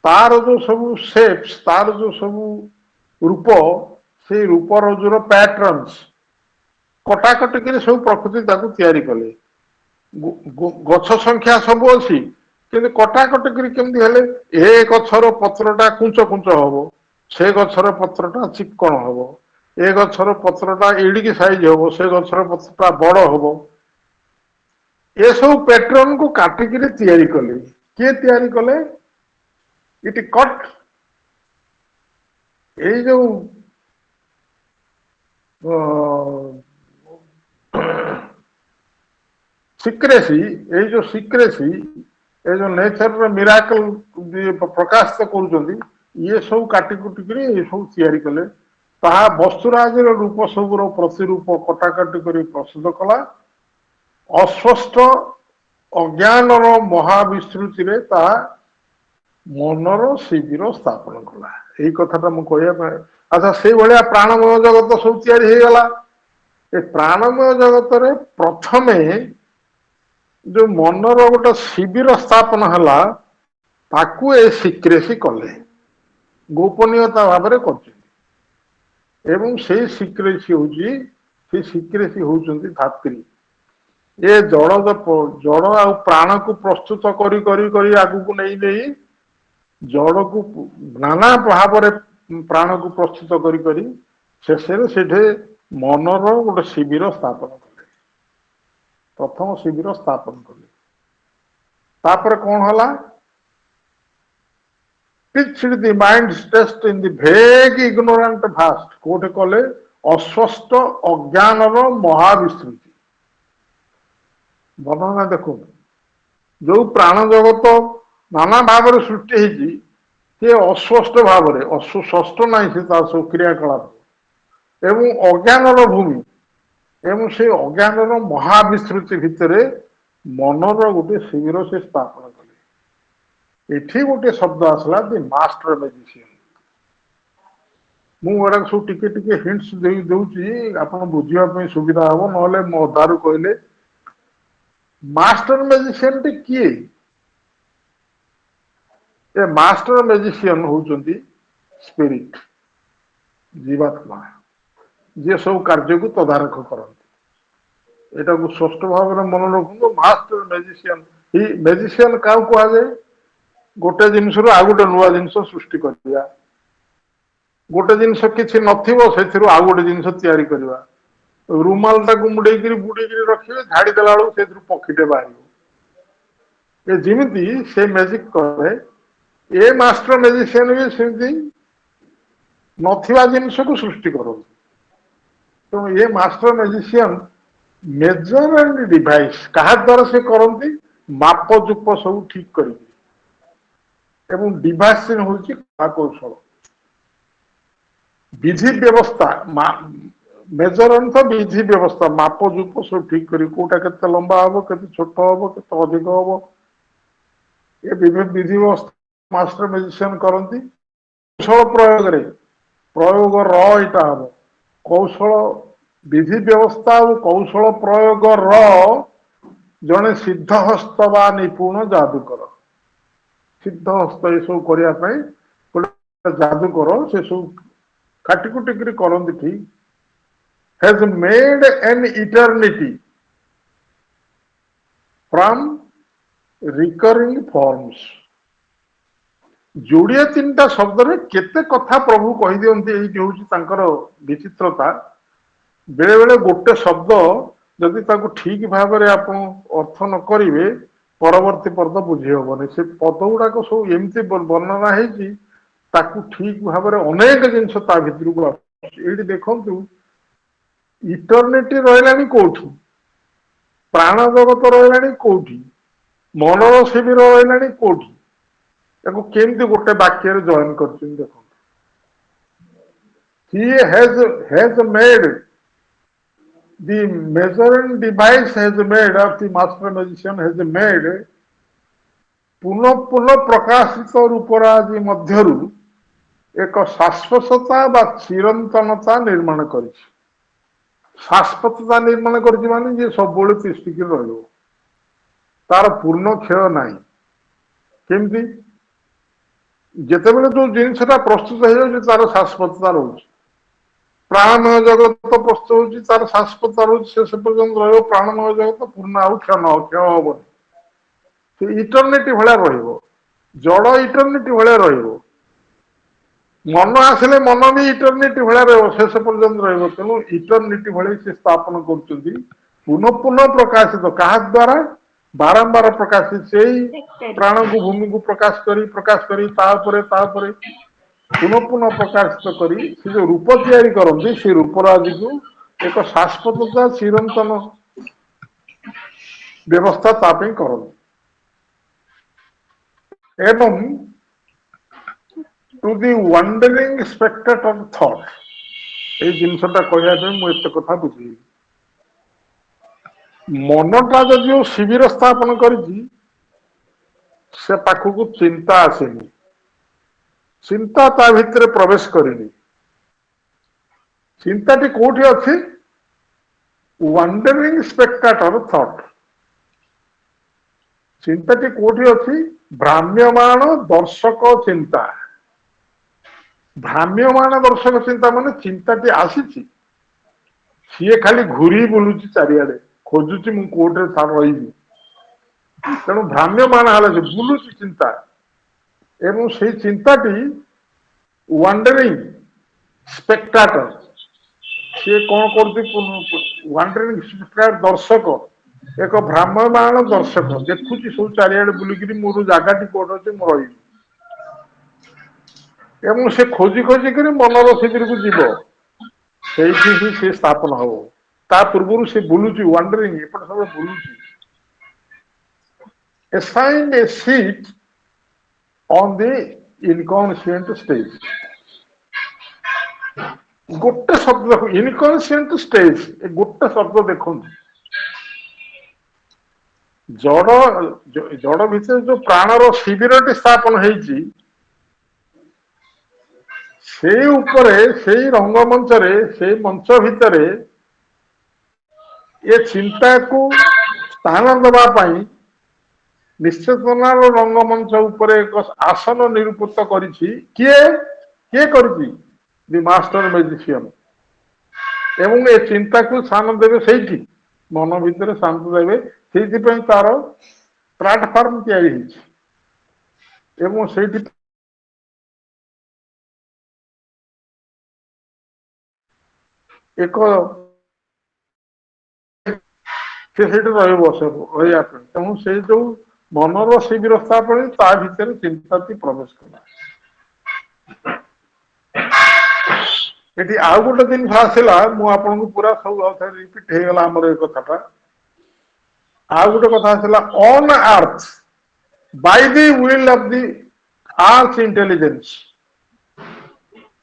ତାର ଯୋଉ ସବୁ ସେପ୍ସ, ତାର ଯୋଉ ସବୁ ରୂପ, ସେଇ ରୂପର ଯୋଉ ପ୍ୟାଟର୍ନସ କଟାକଟି କରି ସବୁ ପ୍ରକୃତି ତାକୁ ତିଆରି କଲେ। ଗଛ ସଂଖ୍ୟା ସବୁ ଅଛି, କିନ୍ତୁ କଟାକଟି କରି କେମିତି ହେଲେ ଏ ଗଛର ପତ୍ରଟା କୁଞ୍ଚ କୁଞ୍ଚ ହବ, ସେ ଗଛର ପତ୍ରଟା ଚିକ୍କଣ ହବ, ଏ ଗଛର ପତ୍ରଟା ଏଡିକି ସାଇଜ ହବ, ସେ ଗଛର ପତ୍ରଟା ବଡ ହବ। ଏସବୁ ପ୍ୟାଟର୍ନକୁ କାଟିକିରି ତିଆରି କଲେ। କିଏ ତିଆରି କଲେ? ଇଟ୍ କଟ୍ ଏଇ ଯୋଉ ସିକ୍ରେସି, ଏଇ ଯୋଉ ସିକ୍ରେସି, ଏଇ ଯୋଉ ନେଚରର ମିରାକଲ ପ୍ରକାଶିତ କରୁଛନ୍ତି, ଇଏ ସବୁ କାଟି କୁଟିକିରି ଏ ସବୁ ତିଆରି କଲେ। ତାହା ବସ୍ତୁରାଜର ରୂପ ସବୁର ପ୍ରତିରୂପ କଟାକଟି କରି ପ୍ରସ୍ତୁତ କଲା। ଅସ୍ପଷ୍ଟ ଅଜ୍ଞାନର ମହାବିସ୍ତୃତିରେ ତାହା ମନର ଶିବିର ସ୍ଥାପନ କଲା। ଏଇ କଥାଟା ମୁଁ କହିବା ପାଇଁ, ଆଚ୍ଛା ସେଇଭଳିଆ ପ୍ରାଣମୟ ଜଗତ ସବୁ ତିଆରି ହେଇଗଲା। ଏ ପ୍ରାଣମୟ ଜଗତରେ ପ୍ରଥମେ ଯୋଉ ମନର ଗୋଟେ ଶିବିର ସ୍ଥାପନ ହେଲା, ତାକୁ ଏ ସିକ୍ରେସି କଲେ, ଗୋପନୀୟତା ଭାବରେ କରୁଛନ୍ତି। ଏବଂ ସେଇ ସିକ୍ରେସି ହଉଛନ୍ତି ଧାତ୍ରୀ। ଏ ଜଡ ଆଉ ପ୍ରାଣକୁ ପ୍ରସ୍ତୁତ କରି କରି କରି ଆଗକୁ ନେଇ ଜଡକୁ ନାନା ଭାବରେ ପ୍ରାଣକୁ ପ୍ରସ୍ତୁତ କରି କରି ଶେଷରେ ସେଠି ମନର ଗୋଟେ ଶିବିର ସ୍ଥାପନ କଲେ। ପ୍ରଥମ ଶିବିର ସ୍ଥାପନ କଲେ। ତାପରେ କଣ ହେଲା? pitched the mind's test in the vague ignorant vast, କୋଉଠି କଲେ? ଅସ୍ପଷ୍ଟ ଅଜ୍ଞାନର ମହାବିସ୍ତୃତି। ବର୍ଣ୍ଣନା ଦେଖନ୍ତୁ, ଯୋଉ ପ୍ରାଣ ଜଗତ ନାନା ଭାବରେ ସୃଷ୍ଟି ହେଇଛି, ସେ ଅସ୍ପଷ୍ଟ ଭାବରେ, ଷଷ୍ଠ ନାହିଁ ସେ ତାର ସବୁ କ୍ରିୟାକଳାପ, ଏବଂ ଅଜ୍ଞାନର ଭୂମି, ଏବଂ ସେ ଅଜ୍ଞାନର ମହାବିସ୍ତୃତି ଭିତରେ ମନର ଗୋଟେ ଶିବିର ସେ ସ୍ଥାପନ କଲେ। ଏଠି ଗୋଟେ ଶବ୍ଦ ଆସିଲା, ଦି ମାଷ୍ଟର ମ୍ୟାଜିସିଆନ। ମୁଁ ଏଗୁଡାକ ସବୁ ଟିକେ ଟିକେ ହିଣ୍ଟସ ଦଉଛି, ଆପଣ ବୁଝିବା ପାଇଁ ସୁବିଧା ହବ, ନହେଲେ ମୋ ଅଧାରୁ କହିଲେ। ମାଷ୍ଟର ମ୍ୟାଜିସିଆନ ଟି କିଏ? ଏ ମାଷ୍ଟର ମ୍ୟାଜିସିଆନ ହଉଛନ୍ତି ସ୍ପିରିଟ, ଜୀବାତ୍ମା, ଯିଏ ସବୁ କାର୍ଯ୍ୟକୁ ତଦାରଖ କରନ୍ତି। ଏଟାକୁ ସ୍ପଷ୍ଟ ଭାବରେ ମନେ ରଖନ୍ତୁ, ମାଷ୍ଟର ମ୍ୟାଜିସିଆନ। ଏଇ ମ୍ୟାଜିସିଆନ କାହାକୁ କୁହାଯାଏ? ଗୋଟେ ଜିନିଷରୁ ଆଉ ଗୋଟେ ନୂଆ ଜିନିଷ ସୃଷ୍ଟି କରିବା। ଗୋଟେ ଜିନିଷ କିଛି ନଥିବ, ସେଥିରୁ ଆଉ ଗୋଟେ ଜିନିଷ ତିଆରି କରିବା। ରୁମାଲଟାକୁ ମୁଡେଇକିରି ବୁଡେଇକିରି ରଖିବେ, ଝାଡି ଦେଲା ବେଳକୁ ସେଥିରୁ ପକ୍ଷୀଟେ ବାହାରିବ। ଏ ଯେମିତି ସେ ମ୍ୟାଜିକ କରେ, ଏ ମାଷ୍ଟର ମ୍ୟାଜିସିଆନ ବି ସେମିତି ନଥିବା ଜିନିଷକୁ ସୃଷ୍ଟି କରନ୍ତି। ତେଣୁ ଏ master magician major and device କାହା ଦ୍ୱାରା ସେ କରନ୍ତି? ମାପ ଚୁପ ସବୁ ଠିକ କରିକି। ଏବଂ ଡିଭାଇସ ହଉଛି କଳା କୌଶଳ, ବିଧି ବ୍ୟବସ୍ଥା। ମେଜରନ୍ତ ବିଧି ବ୍ୟବସ୍ଥା, ମାପ ଯୁପ ସବୁ ଠିକ କରି, କୋଉଟା କେତେ ଲମ୍ବା ହବ, କେତେ ଛୋଟ ହବ, କେତେ ଅଧିକ ହବ, ଏ ବିଧି ବ୍ୟବସ୍ଥା ମାଷ୍ଟର ମ୍ୟାଜିସିଆନ କରନ୍ତି। କୌଶଳ ପ୍ରୟୋଗରେ, ପ୍ରୟୋଗ ର ଏଇଟା ହବ, କୌଶଳ ବିଧି ବ୍ୟବସ୍ଥା ଓ କୌଶଳ ପ୍ରୟୋଗର ଜଣେ ସିଦ୍ଧହସ୍ତ ବା ନିପୁଣ ଯାଦୁକର। ସିଦ୍ଧ ହସ୍ତ ଏସବୁ କରିବା ପାଇଁ ଗୋଟେ ଯାଦୁକର, ସେ ସବୁ କାଟି କୁଟି କରନ୍ତି ଠିକ। has made an eternity from recurring forms। ଯୋଡିଏ ତିନିଟା ଶବ୍ଦରେ କେତେ କଥା ପ୍ରଭୁ କହିଦିଅନ୍ତି, ଏଇଠି ହଉଛି ତାଙ୍କର ବିଚିତ୍ରତା। ବେଳେ ବେଳେ ଗୋଟେ ଶବ୍ଦ ଯଦି ତାକୁ ଠିକ ଭାବରେ ଆପଣ ଅର୍ଥ ନ କରିବେ, ପରବର୍ତ୍ତୀ ପଦ ବୁଝି ହବନି। ସେ ପଦ ଗୁଡାକ ସବୁ ଏମିତି ବର୍ଣ୍ଣନା ହେଇଛି, ତାକୁ ଠିକ ଭାବରେ ଅନେକ ଜିନିଷ ତା ଭିତରକୁ ଆସୁଛି। ଏଇଠି ଦେଖନ୍ତୁ, ଇଟର୍ନିଟି ରହିଲାଣି କୋଉଠି? ପ୍ରାଣ ଜଗତ ରହିଲାଣି କୋଉଠି? ମନର ଶିବିର ରହିଲାଣି କୋଉଠି? ତାକୁ କେମିତି ଗୋଟେ ବାକ୍ୟରେ ଜଏନ କରୁଛନ୍ତି ଦେଖନ୍ତୁ। He has made the measuring device, has made of the master magician has made, ପୁନଃ ପୁନଃ ପ୍ରକାଶିତ ରୂପରାଜି ମଧ୍ୟରୁ ଏକ ଶାଶ୍ୱତତା ବା ଚିରନ୍ତନତା ନିର୍ମାଣ କରିଛି। ଶାଶ୍ୱତତା ନିର୍ମାଣ କରିଛି ମାନେ ଯେ ସବୁବେଳେ ତିଷ୍ଠିକି ରହିବ, ତାର ପୂର୍ଣ୍ଣ କ୍ଷୟ ନାହିଁ। କେମିତି? ଯେତେବେଳେ ଯୋଉ ଜିନିଷଟା ପ୍ରସ୍ତୁତ ହେଇଯାଉଛି ତାର ଶାଶ୍ୱତତା ରହୁଛି। ପ୍ରାଣମୟ ଜଗତ ପ୍ରସ୍ତୁତ ହଉଛି, ତାର ଶାଶ୍ୱତତା ରହୁଛି, ଶେଷ ପର୍ଯ୍ୟନ୍ତ ରହିବ। ପ୍ରାଣମୟ ଜଗତ ପୂର୍ଣ୍ଣ ଆଉ କ୍ଷୟ ହବନି, ସେ ଇଟର୍ନିଟି ଭଳିଆ ରହିବ। ଜଡ ଇଟର୍ନିଟି ଭଳିଆ ରହିବ। ମନ ଆସିଲେ ମନ ବି ଇଟର୍ନିଟି ଭଳିଆ ରହିବ, ଶେଷ ପର୍ଯ୍ୟନ୍ତ ରହିବ। ତେଣୁ ଇଟର୍ନିଟି ଭଳି ସେ ସ୍ଥାପନ କରୁଛନ୍ତି, ପୁନଃ ପୁନଃ ପ୍ରକାଶିତ। କାହା ଦ୍ୱାରା? ବାରମ୍ବାର ପ୍ରକାଶିତ। ସେଇ ପ୍ରାଣକୁ ଭୂମିକୁ ପ୍ରକାଶ କରି ତାପରେ ପୁନଃ ପୁନଃ ପ୍ରକାଶିତ କରି ସେ ଯୋଉ ରୂପ ତିଆରି କରନ୍ତି, ସେ ରୂପରାଜିକୁ ଏକ ଶାଶ୍ୱତତା ଚିରନ୍ତନ ବ୍ୟବସ୍ଥା ତା ପାଇଁ କରନ୍ତି। ଏବଂ ଟୁ ଦି ୱାଣ୍ଡରିଂ ସ୍ପେକ୍ଟେଟର ଥଟ୍, ଏଇ ଜିନିଷଟା କହିବା ପାଇଁ ମୁଁ ଏତେ କଥା ବୁଝିଲି। ମନଟା ଯଦିଓ ଶିବିର ସ୍ଥାପନ କରିଛି, ସେ ପାଖକୁ ଚିନ୍ତା ଆସେନି, ଚିନ୍ତା ତା ଭିତରେ ପ୍ରବେଶ କରିନି। ଚିନ୍ତାଟି କୋଉଠି ଅଛି? ୱାଣ୍ଡରିଂ ସ୍ପେକ୍ଟାଟର ଥଟ୍। ଚିନ୍ତାଟି କୋଉଠି ଅଛି? ଭ୍ରାମ୍ୟମାଣ ଦର୍ଶକ ଚିନ୍ତା। ଭ୍ରାମ୍ୟମାଣ ଦର୍ଶକ ଚିନ୍ତା ମାନେ ଚିନ୍ତାଟି ଆସିଛି, ସିଏ ଖାଲି ଘୁରି ବୁଲୁଛି ଚାରିଆଡେ, ଖୋଜୁଛି ମୁଁ କୋଉଠି ରହିବି। ତେଣୁ ଭ୍ରାମ୍ୟମାଣ ହେଲା ଯେ ବୁଲୁଛି ଚିନ୍ତା, ଏବଂ ସେଇ ଚିନ୍ତାଟି ୱାଣ୍ଡରିଂ ସ୍ପେକ୍ଟାଟର, ସିଏ କଣ କରୁଛି? ୱାଣ୍ଡରିଂ ସ୍ପେକ୍ଟାଟର ଦର୍ଶକ, ଏକ ଭ୍ରାମ୍ୟମାଣ ଦର୍ଶକ, ଦେଖୁଛି ସବୁ ଚାରିଆଡେ ବୁଲିକିରି ମୋର ଜାଗାଟି କୋଉଠି ଅଛି, ମୁଁ ରହିବି। ଏବଂ ସେ ଖୋଜି ଖୋଜିକିରି ମନର ଶିବିରକୁ ଯିବ, ସେଇଠି ହିଁ ସେ ସ୍ଥାପନ ହବ। ତା ପୂର୍ବରୁ ସେ ବୁଲୁଛି, ୱାଣ୍ଡରିଂ, ଏପଟେ ସବୁବେଳେ ବୁଲୁଛି। Assign a seat on the inconscient stage. ଗୋଟେ ଶବ୍ଦ ଦେଖ, ଇନକନସିଏଣ୍ଟ ଷ୍ଟେଜ, ଏ ଗୋଟେ ଶବ୍ଦ ଦେଖନ୍ତୁ। ଜଡ ଭିତରେ ଯୋଉ ପ୍ରାଣର ଶିବିରଟି ସ୍ଥାପନ ହେଇଛି, ସେଇ ଉପରେ, ସେଇ ରଙ୍ଗମଞ୍ଚରେ, ସେଇ ମଞ୍ଚ ଭିତରେ ଏ ଚିନ୍ତାକୁ ସ୍ଥାନ ଦେବା ପାଇଁ ନିଶ୍ଚେତନାର ରଙ୍ଗମଞ୍ଚ ଉପରେ ଏକ ଆସନ ନିରୂପିତ କରିଛି। କିଏ କିଏ କରିଛି? ଦି ମାଷ୍ଟର ମ୍ୟାଜିସିଆନ। ଏବଂ ଏ ଚିନ୍ତାକୁ ସ୍ଥାନ ଦେବେ ସେଇଠି, ମନ ଭିତରେ ଶାନ୍ତ ଦେବେ। ସେଇଥିପାଇଁ ତାର ପ୍ଲାଟଫର୍ମ ତିଆରି ହେଇଛି, ଏବଂ ସେଇଠି ଏକ ସେ ସେଇଠି ରହିବ, ରହିବା ପାଇଁ। ତେଣୁ ସେଇ ଯୋଉ ମନର ଶିବିର ସ୍ଥାପନ, ତା ଭିତରେ ଚିନ୍ତାଟି ପ୍ରବେଶ କଲା। ଏଠି ଆଉ ଗୋଟେ ଜିନିଷ ଆସିଲା, ମୁଁ ଆପଣଙ୍କୁ ପୁରା ସବୁ ରିପିଟ ହେଇଗଲା ଆମର ଏ କଥାଟା। ଆଉ ଗୋଟେ କଥା ଆସିଲା, on earth by the will of the earth intelligence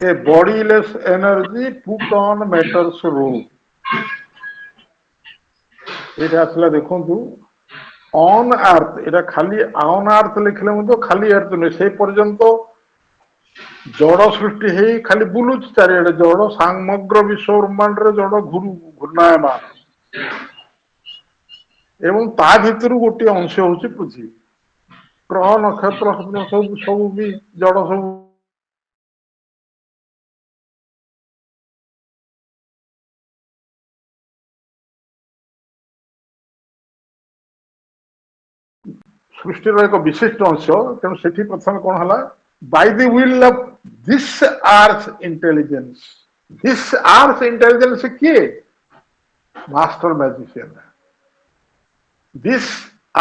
a bodiless energy put on matter's rule. ଏଇଟା ଆସିଲା, ଦେଖନ୍ତୁ, ଅନ୍ ଆର୍ଥ, ଏଟା ଖାଲି ଅନ୍ ଆର୍ଥ ଲେଖିଲେ ମଧ୍ୟ ଖାଲି ଆର୍ଥ ନୁହେଁ, ସେ ପର୍ଯ୍ୟନ୍ତ ଜଡ ସୃଷ୍ଟି ହେଇ ଖାଲି ବୁଲୁଛି ଚାରିଆଡେ। ଜଡ ସମଗ୍ର ବିଶ୍ୱ ବ୍ରହ୍ମାଣ୍ଡରେ ଜଡ ଘୂର୍ଣ୍ଣାୟମାନ, ଏବଂ ତା ଭିତରୁ ଗୋଟିଏ ଅଂଶ ହଉଛି ପୃଥିବୀ। ଗ୍ରହ ନକ୍ଷତ୍ର ସବୁ ବି ଜଡ ସବୁ ସୃଷ୍ଟିର ଏକ ବିଶିଷ୍ଟ ଅଂଶ। ତେଣୁ ସେଠି ପ୍ରଥମେ କଣ ହେଲା? By the will of this earth intelligence. This earth intelligence କିଏ? Master magician. This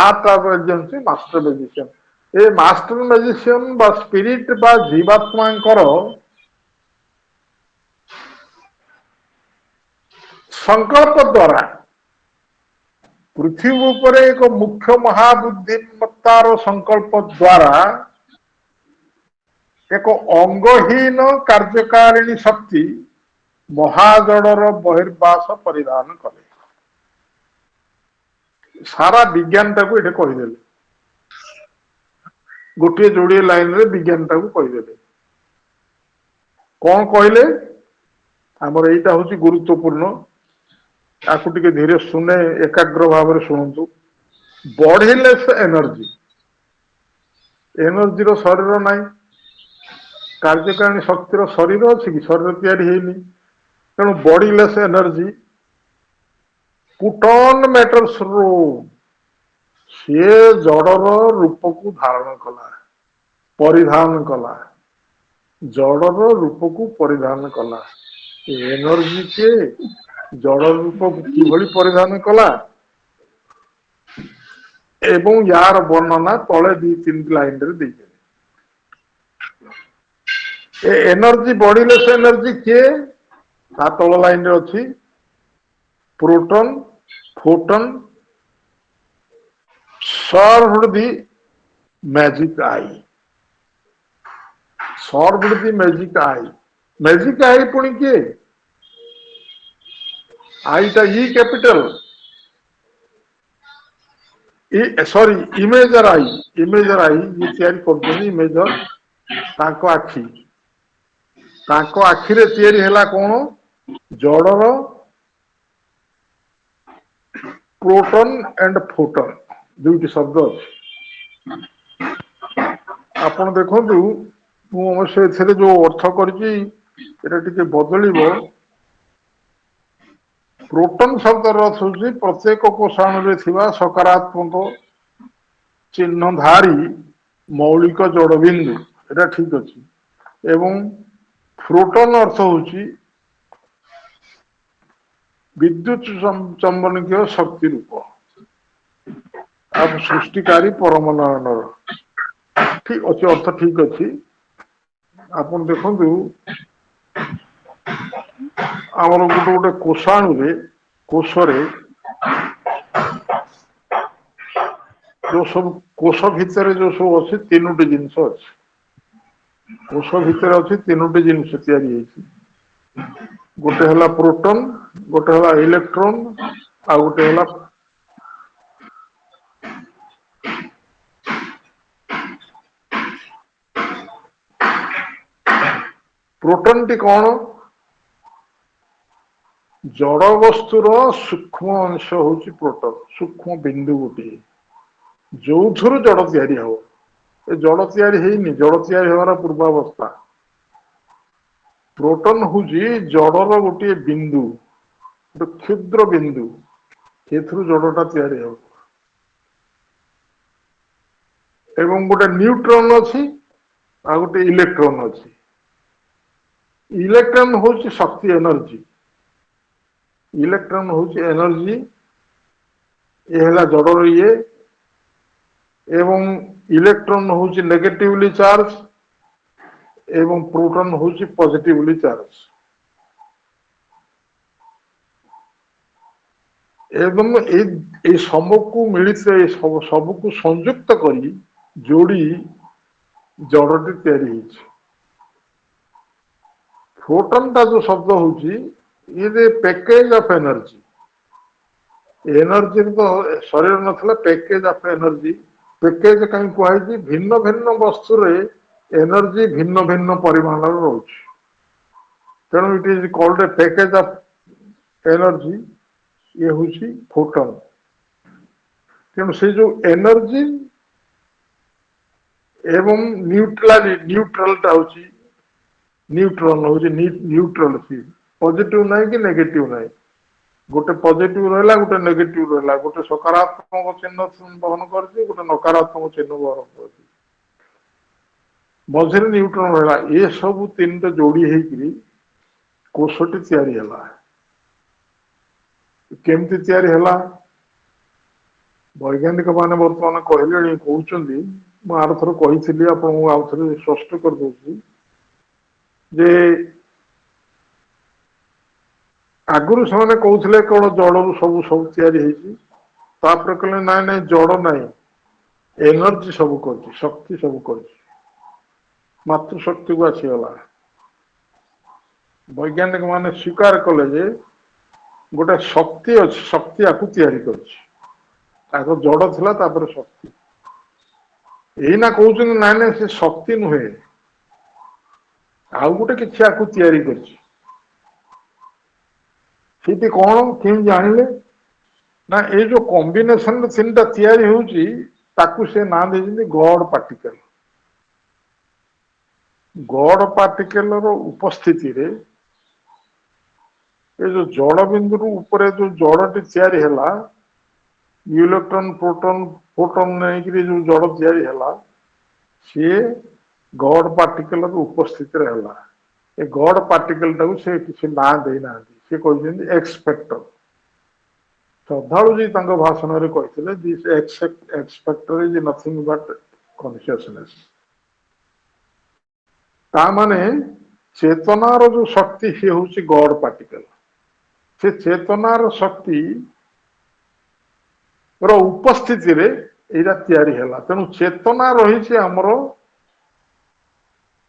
earth intelligence master magician. ଏ ମାଷ୍ଟର ମ୍ୟାଜିସିଆନ ବା ସ୍ପିରିଟ ବା ଜୀବାତ୍ମାଙ୍କର ସଂକଳ୍ପ ଦ୍ୱାରା ପୃଥିବୀ ଉପରେ ଏକ ମୁଖ୍ୟ ମହାବୁଦ୍ଧିମତ୍ତାର ସଂକଳ୍ପ ଦ୍ୱାରା ଏକ ଅଙ୍ଗହୀନ କାର୍ଯ୍ୟକାରିଣୀ ଶକ୍ତି ମହାଜଡର ବହିର୍ବାସ ପରିଧାନ କଲେ। ସାରା ବିଜ୍ଞାନଟାକୁ ଏଠି କହିଦେଲେ, ଗୋଟିଏ ଯୋଡିଏ ଲାଇନରେ ବିଜ୍ଞାନଟାକୁ କହିଦେଲେ। କଣ କହିଲେ? ଆମର ଏଇଟା ହଉଛି ଗୁରୁତ୍ୱପୂର୍ଣ୍ଣ। आपको टिके धीरे सुने एकाग्र भाव में शुणु बढ़िले से एनर्जी एनर्जी रो शरीर ना कार्यकारिणी शक्तिर शरीर अच्छी कि शरीर तैयारी है तेणु bodiless energy put on matter's rule सी जड़र रूप को धारण कला परिधान कला जड़र रूप को परिधान कला एनर्जी के जड़ रूप को किभली परिधान कला एवं यार वर्णना तले दी तीन लाइन रे देखे एनर्जी बढ़िलेस एनर्जी के तल लाइन रे अच्छी proton photon served the magic eye served the magic eye पुणी किए आईटा ई कैपिटल सॉरी इमेजर आई ये तैयारी कर इमेजर आखि रे तैयारी हैला कौन जड़र प्रोटॉन एंड फोटन दुईटी शब्द अच्छे आपण देखु मुझे जो अर्थ कर बदल प्रोटॉन शब्द अर्थ हूँ प्रत्येक कोषाणु सकारात्मक चिन्हधारी मौलिक जड़बिंदु एटा ठीक अच्छे एवं प्रोटॉन अर्थ हूँ विद्युत चंबनकीय शक्ति रूप आप सृष्टिकारी परमनयन ठीक अच्छे अर्थ ठीक अच्छे आप देखु आमर गोटे गोटे कोषाणु कोषरे जो सब कोष भितर जो सब अच्छे तीनोटी जिनस अच्छे कोष भितर अच्छे तीनोटी जिनस तैयारी गोटे है प्रोटॉन गोटे है इलेक्ट्रॉन आ गोटे है प्रोटॉन टी कौन जड़ वस्तुर सूक्ष्म अंश हूँ प्रोटॉन सूक्ष्म बिंदु गोटे जो जड़ तैयारी हम जड़ तैयारी है जड़ तैयारी हमारा पूर्वावस्था प्रोटॉन हूँ जड़र गोटे बिंदु गोटे क्षुद्र बिंदु से जड़टा तैयारी हो एवं गोटे न्यूट्रॉन अच्छी आ गोटे इलेक्ट्रॉन अच्छी इलेक्ट्रॉन हूँ शक्ति एनर्जी इलेक्ट्रॉन हूँ एनर्जी ये है जड़र ये एवं इलेक्ट्रॉन हूँ नेगेटिवली चार्ज एवं प्रोटॉन हूँ पॉजिटिवली चार्ज एवं ये सबको मिलित सबको संयुक्त करी जोड़ी जड़टी तैयारी फोटन का जो शब्द हूँ ये पैकेज ऑफ एनर्जी एनर्जी तो शरीर नथला पैकेज ऑफ एनर्जी पैकेज कहीं कहुई भिन्न भिन्न वस्तु एनर्जी भिन्न भिन्न परिमाण रोच तेणु it is called a package of energy ये हूँ फोटन तेणु से जो एनर्जी एवं न्यूट्रलटा हूँ न्यूट्रॉन हूँ न्यूट्रल सी पॉजिटिव ना कि नेगेटिव ना गोटे पॉजिटिव रहा गोटे नेगेटिव रहा गोटे सकारात्मक चिन्ह बहन कर गोटे नकारात्मक चिन्ह बहन कर मझे न्यूट्रॉन रहा ये सब तीन जोड़ी होकर कोषटी तैयारी है केमती तैयारी है वैज्ञानिक माने बर्तमान कहले कहते मुझे आर थर कही आउ थे स्पष्ट कर दूसरी जे आगुरी से कहते कौन जड़ सब सब या कहले ना ना जड़ ना एनर्जी सब कर शक्ति सब कर मातृशक्ति को आसीगला वैज्ञानिक माने स्वीकार कले जे गोटे शक्ति अच्छी शक्ति आपको तैयारी कर जड़ थिला शक्ति यही ना कहते ना ना से शक्ति नुहे आउ गोटे कि तैयारी कर ସେଠି କଣ କେମିତି ଜାଣିଲେ ନା ଏଇ ଯୋଉ କମ୍ବିନେସନ ତିନିଟା ତିଆରି ହଉଛି ତାକୁ ସେ ନାଁ ଦେଇଛନ୍ତି ଗଡ ପାର୍ଟିକଲ। ଗଡ ପାର୍ଟିକଲ ର ଉପସ୍ଥିତିରେ ଏ ଯୋଉ ଜଡ ବିନ୍ଦୁରୁ ଉପରେ ଯୋଉ ଜଡଟି ତିଆରି ହେଲା, ଇଲେକ୍ଟ୍ରନ ପ୍ରୋଟନ ଫୋଟନ ନେଇକିରି ଯୋଉ ଜଡ ତିଆରି ହେଲା, ସିଏ ଗଡ ପାର୍ଟିକଲ ର ଉପସ୍ଥିତିରେ ହେଲା। ଏ ଗଡ ପାର୍ଟିକଲ ଟାକୁ ସେ କିଛି ନାଁ ଦେଇନାହାନ୍ତି, ସେ କହିଛନ୍ତି ଏକ୍ସପେକ୍ଟର। ଶ୍ରଦ୍ଧାଳୁଜୀ ତାଙ୍କ ଭାଷଣରେ କହିଥିଲେ this expecter is nothing but consciousness. ତା ମାନେ ଚେତନାର ଯୋଉ ଶକ୍ତି ସିଏ ହଉଛି ଗଡ ପାର୍ଟିକଲ। ସେ ଚେତନାର ଶକ୍ତି ର ଉପସ୍ଥିତିରେ ଏଇଟା ତିଆରି ହେଲା। ତେଣୁ ଚେତନା ରହିଛି ଆମର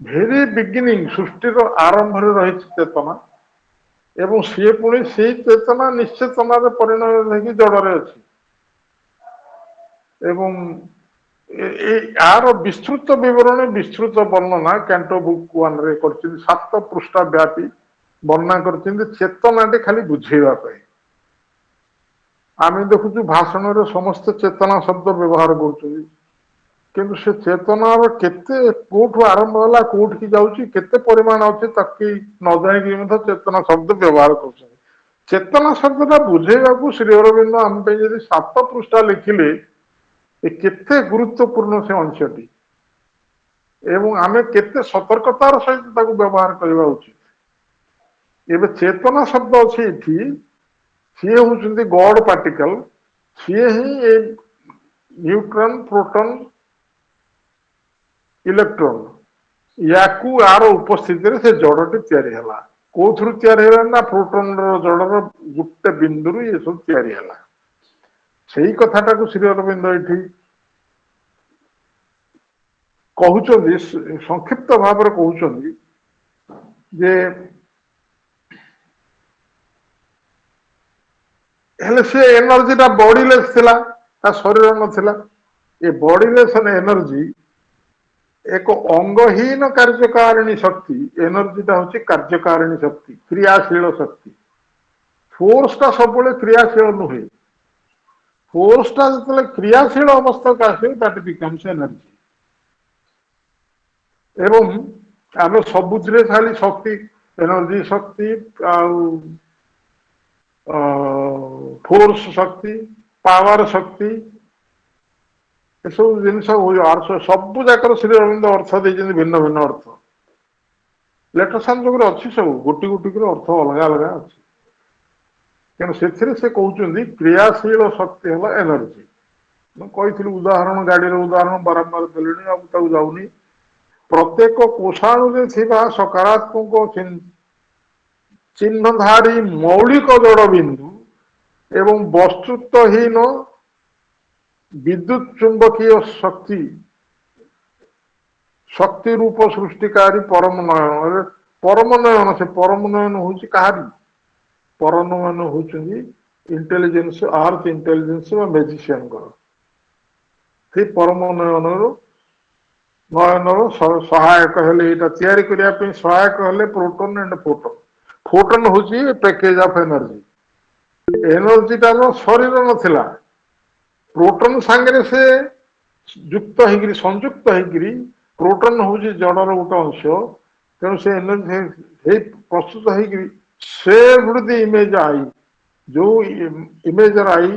ଭେରି ବିଗିନିଂ, ସୃଷ୍ଟିର ଆରମ୍ଭରେ ରହିଛି ଚେତନା, ଏବଂ ସିଏ ପୁଣି ସେଇ ଚେତନା ନିଶ୍ଚେତନାରେ ପରିଣତ ହେଇକି ଜଡରେ ଅଛି। ଏବଂ ଏହାର ବିସ୍ତୃତ ବିବରଣୀ, ବିସ୍ତୃତ ବର୍ଣ୍ଣନା କ୍ୟାଣ୍ଟୋ ବୁକ୍ 1 ରେ କରିଛନ୍ତି। 7 ପୃଷ୍ଠା ବ୍ୟାପୀ ବର୍ଣ୍ଣନା କରିଛନ୍ତି ଚେତନାଟି ଖାଲି ବୁଝେଇବା ପାଇଁ। ଆମେ ଦେଖୁଛୁ ଭାଷଣରେ ସମସ୍ତେ ଚେତନା ଶବ୍ଦ ବ୍ୟବହାର କରୁଛନ୍ତି, କିନ୍ତୁ ସେ ଚେତନାର କେତେ କୋଉଠୁ ଆରମ୍ଭ ହେଲା, କୋଉଠିକି ଯାଉଛି, କେତେ ପରିମାଣ ଅଛି, ତାକୁ ନ ଜାଣିକି ମଧ୍ୟ ଚେତନା ଶବ୍ଦ ବ୍ୟବହାର କରୁଛନ୍ତି। ଚେତନା ଶବ୍ଦଟା ବୁଝେଇବାକୁ ଶ୍ରୀ ଅରବିନ୍ଦ ଆମ ପାଇଁ ଯଦି 7 ପୃଷ୍ଠା ଲେଖିଲେ, ଏ କେତେ ଗୁରୁତ୍ୱପୂର୍ଣ୍ଣ ସେ ଅଂଶଟି, ଏବଂ ଆମେ କେତେ ସତର୍କତାର ସହିତ ତାକୁ ବ୍ୟବହାର କରିବା ଉଚିତ। ଏବେ ଚେତନା ଶବ୍ଦ ଅଛି ଏଠି, ସିଏ ହଉଛନ୍ତି ଗଡ ପାର୍ଟିକଲ। ସିଏ ହିଁ ଏ ନ୍ୟୁଟ୍ରନ, ପ୍ରୋଟନ, ଇଲେକ୍ଟ୍ରନ, ୟାକୁ ଆର ଉପସ୍ଥିତିରେ ସେ ଜଡଟି ତିଆରି ହେଲା। କୋଉଥିରୁ ତିଆରି ହେଲା ନା ପ୍ରୋଟନ ର ଜଡର ଗୋଟେ ବିନ୍ଦୁରୁ ଏ ସବୁ ତିଆରି ହେଲା। ସେଇ କଥାଟାକୁ ଶ୍ରୀ ଅରବିନ୍ଦ ଏଠି କହୁଛନ୍ତି, ସଂକ୍ଷିପ୍ତ ଭାବରେ କହୁଛନ୍ତି ଯେ ହେଲେ ସେ ଏନର୍ଜିଟା ବଡିଲେସ୍ ଥିଲା, ତା ଶରୀର ନଥିଲା। ଏ ବଡିଲେସ୍ ଏନର୍ଜି ଏକ ଅଙ୍ଗହୀନ କାର୍ଯ୍ୟକାରିଣୀ ଶକ୍ତି। ଏନର୍ଜିଟା ହଉଛି କାର୍ଯ୍ୟକାରିଣୀ ଶକ୍ତି, କ୍ରିୟାଶୀଳ ଶକ୍ତି। ଫୋର୍ସଟା ସବୁବେଳେ କ୍ରିୟାଶୀଳ ନୁହେଁ। ଫୋର୍ସଟା ଯେତେବେଳେ କ୍ରିୟାଶୀଳ ଅବସ୍ଥାକୁ ଆସିବ, ଦ୍ୟାଟ୍ ବିକମ୍ସ ଏନର୍ଜି। ଏବଂ ଆମେ ସବୁଥିରେ ଖାଲି ଶକ୍ତି, ଏନର୍ଜି ଶକ୍ତି, ଆଉ ଫୋର୍ସ ଶକ୍ତି, ପାୱାର ଶକ୍ତି, ଏସବୁ ଜିନିଷ ସବୁ ଯାକର ଶ୍ରୀ ଅରବିନ୍ଦ ଅର୍ଥ ଦେଇଛନ୍ତି, ଭିନ୍ନ ଭିନ୍ନ ଅର୍ଥ। ଲେଟରସାନ ଯୋଗୁରେ ଅଛି ସବୁ, ଗୋଟି ଗୋଟିକର ଅର୍ଥ ଅଲଗା ଅଲଗା ଅଛି। ତେଣୁ ସେଥିରେ ସେ କହୁଛନ୍ତି କ୍ରିୟାଶୀଳ ଶକ୍ତି ହେଲା ଏନର୍ଜି। ମୁଁ କହିଥିଲି ଉଦାହରଣ, ଗାଡିର ଉଦାହରଣ ବାରମ୍ବାର ଦେଲିଣି, ଆଉ ତାକୁ ଯାଉନି। ପ୍ରତ୍ୟେକ କୋଷାଣୁରେ ଥିବା ସକାରାତ୍ମକ ଚିହ୍ନଧାରୀ ମୌଳିକ ଜଡ ବିନ୍ଦୁ ଏବଂ ବସ୍ତୁତ୍ୱହୀନ ବିଦ୍ୟୁତ୍ ଚୁମ୍ବକୀୟ ଶକ୍ତି ରୂପ ସୃଷ୍ଟିକାରୀ ପରମନୟନ। ପରମନୟନ, ସେ ପରମନୟନ ହଉଛି କାହାରି? ପରମନୟନ ହଉଛନ୍ତି ଇଣ୍ଟେଲିଜେନ୍ସ, ଆର୍ଥ ଇଣ୍ଟେଲିଜେନ୍ସ ବା ମେଜିସିଆନଙ୍କର। ସେଇ ପରମନୟନରୁ ନୟନର ସହାୟକ ହେଲେ, ଏଇଟା ତିଆରି କରିବା ପାଇଁ ସହାୟକ ହେଲେ ପ୍ରୋଟନ ଏଣ୍ଡ ଫୋଟନ। ଫୋଟନ ହଉଛି ପ୍ୟାକେଜ ଅଫ ଏନର୍ଜି। ଏନର୍ଜିଟାର ଶରୀର ନଥିଲା, ପ୍ରୋଟନ ସାଙ୍ଗରେ ସେ ଯୁକ୍ତ ହେଇକିରି, ସଂଯୁକ୍ତ ହେଇକିରି, ପ୍ରୋଟନ ହଉଛି ଜଡର ଗୋଟେ ଅଂଶ। ତେଣୁ ସେ ଏନର୍ଜି ପ୍ରସ୍ତୁତ ହେଇକିରି ସେ ବୃଦ୍ଧି ଇମେଜ ଆଇ, ଯୋଉ ଇମେଜର ଆଇ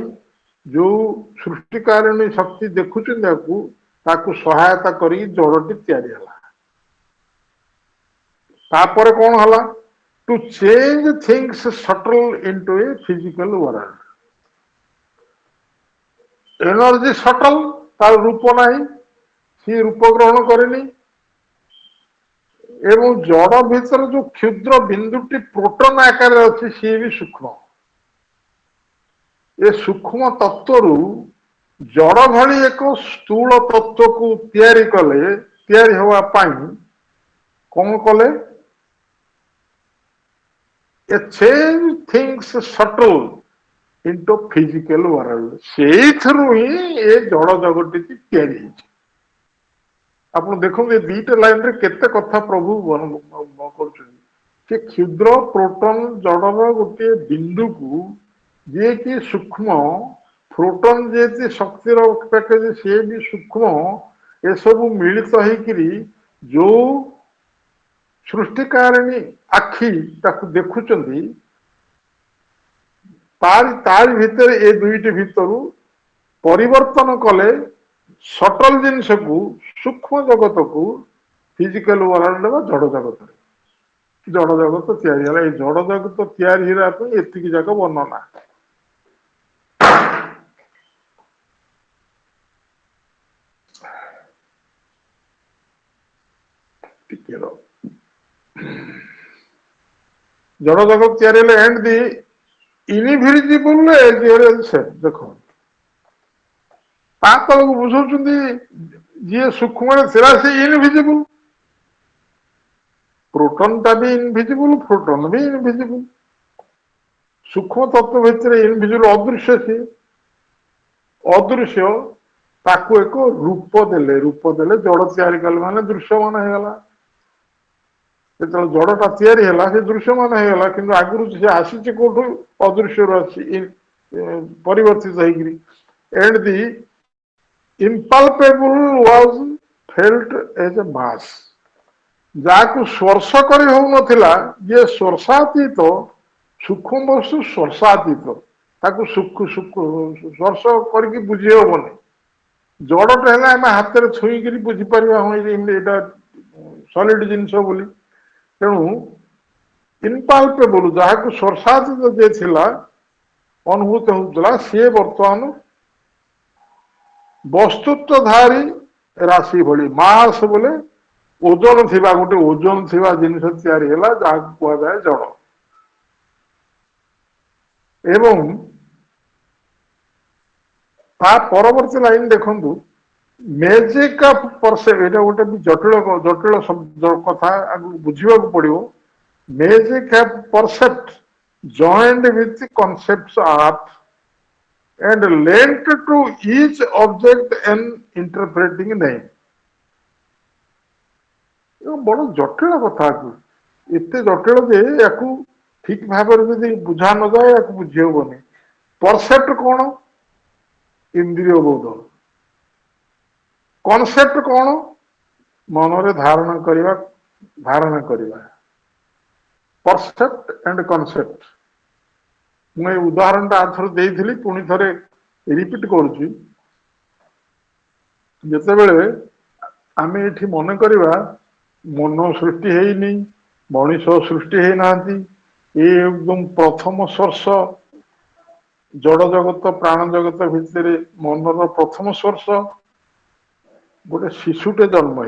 ଯୋଉ ସୃଷ୍ଟିକାରିଣୀ ଶକ୍ତି ଦେଖୁଛନ୍ତି ତାକୁ ସହାୟତା କରି ଜଡଟି ତିଆରି ହେଲା। ତାପରେ କଣ ହେଲା? Two change things subtle into ଏ ଫିଜିକାଲ ୱାର୍ଲଡ। ଏନର୍ଜି ସଟଲ, ତାର ରୂପ ନାହିଁ, ସିଏ ରୂପ ଗ୍ରହଣ କରେନି। ଏବଂ ଜଡ ଭିତରେ ଯୋଉ କ୍ଷୁଦ୍ର ବିନ୍ଦୁଟି ପ୍ରୋଟନ ଆକାରରେ ଅଛି, ସିଏ ବି ସୂକ୍ଷ୍ମ। ଏ ସୂକ୍ଷ୍ମ ତତ୍ଵରୁ ଜଡ ଭଳି ଏକ ସ୍ଥୂଳ ତତ୍ଵକୁ ତିଆରି ହବା ପାଇଁ କଣ କଲେ? A change things subtle into physical world. ସେଇଥିରୁ ହିଁ ଏ ଜଡ ଜଗତଟି ତିଆରି ହେଇଛି। ଆପଣ ଦେଖନ୍ତୁ ଏ ଦିଟା ଲାଇନରେ କେତେ କଥା ପ୍ରଭୁ କରୁଛନ୍ତି। से क्षुद्र प्रोटन जड़र गोटे बिंदु को जी कि सूक्ष्म प्रोटन जे शक्तिर पैकेज सी भी सूक्ष्म ए सब मिलित होकरी जो सृष्टिकारिणी आखि ताकू देखुचंदी तार भितर ए दुईटी भितर परिवर्तन कले सटल जिनस को सूक्ष्म जगत को फिजिकल वर्ल्ड बा जड़ जगत जड़ जगत या जड़ जगत या जाक वर्णना जड़ जगत या एंड दी इनविजिबल देखो तक बुझाऊँ जी सूक्ष्म से इनविजिबल प्रोटन टा भी इनविजिबल प्रोटन भी इनविजिबल सूक्ष्म तत्व भितर इनविजिबल अदृश्य सी अदृश्य ताकू एक रूप देले जड़ तैयारी कले माने दृश्यमान होगला जो जड़टा तैयारी है से दृश्यमान होगला कि आगुरी से आसी कौटू अदृश्य अच्छी परिवर्तित होकर and the impalpable was felt as a mass जहाँ स्पर्श कर जे स्पर्शातीत सूक्ष्म वस्तु स्पर्शातीत ताकू स्पर्श करके बुझी हेनी जड़टा है आम हाथ में छुईक बुझीपर यहाँ सॉलिड जिनस बोली तेणु इम्पाल्पेबल जहाँ स्पर्शातीत जे थिला अनुभूत होता सी बर्तमान वस्तुत्वधारी राशि भली मास बोले ओजन थिबा गोटे ओजन थिबा जिनिस तैयारी हैला जहाँ कह जाए जड़ एवं परवर्ती लाइन देखंतु मैजिक ऑफ परसेप्ट एटा गोटे जटिल जटिल कथा बुझा पड़ो magic of percept joined with concepts of and linked to each object and interpreting name बड़ जटिल कथा एत जटिल जे या ठीक भाव बुझा न जाए या बुझी हेनी परसेप्ट कौन इंद्रिय बोध कॉन्सेप्ट कौन मन धारणा करवा परसेप्ट एंड कॉन्सेप्ट मुझे उदाहरण आथर देइथिली पुणी थरे रिपीट करुची जेतेबेले आमे एठी मन करवा मन सृष्टि हेइनी मनीष सृष्टि हेइ नांती ए एकदम प्रथम स्पर्श जड़ जगत प्राण जगत भितर मनर प्रथम स्पर्श गोटे शिशुटे जन्म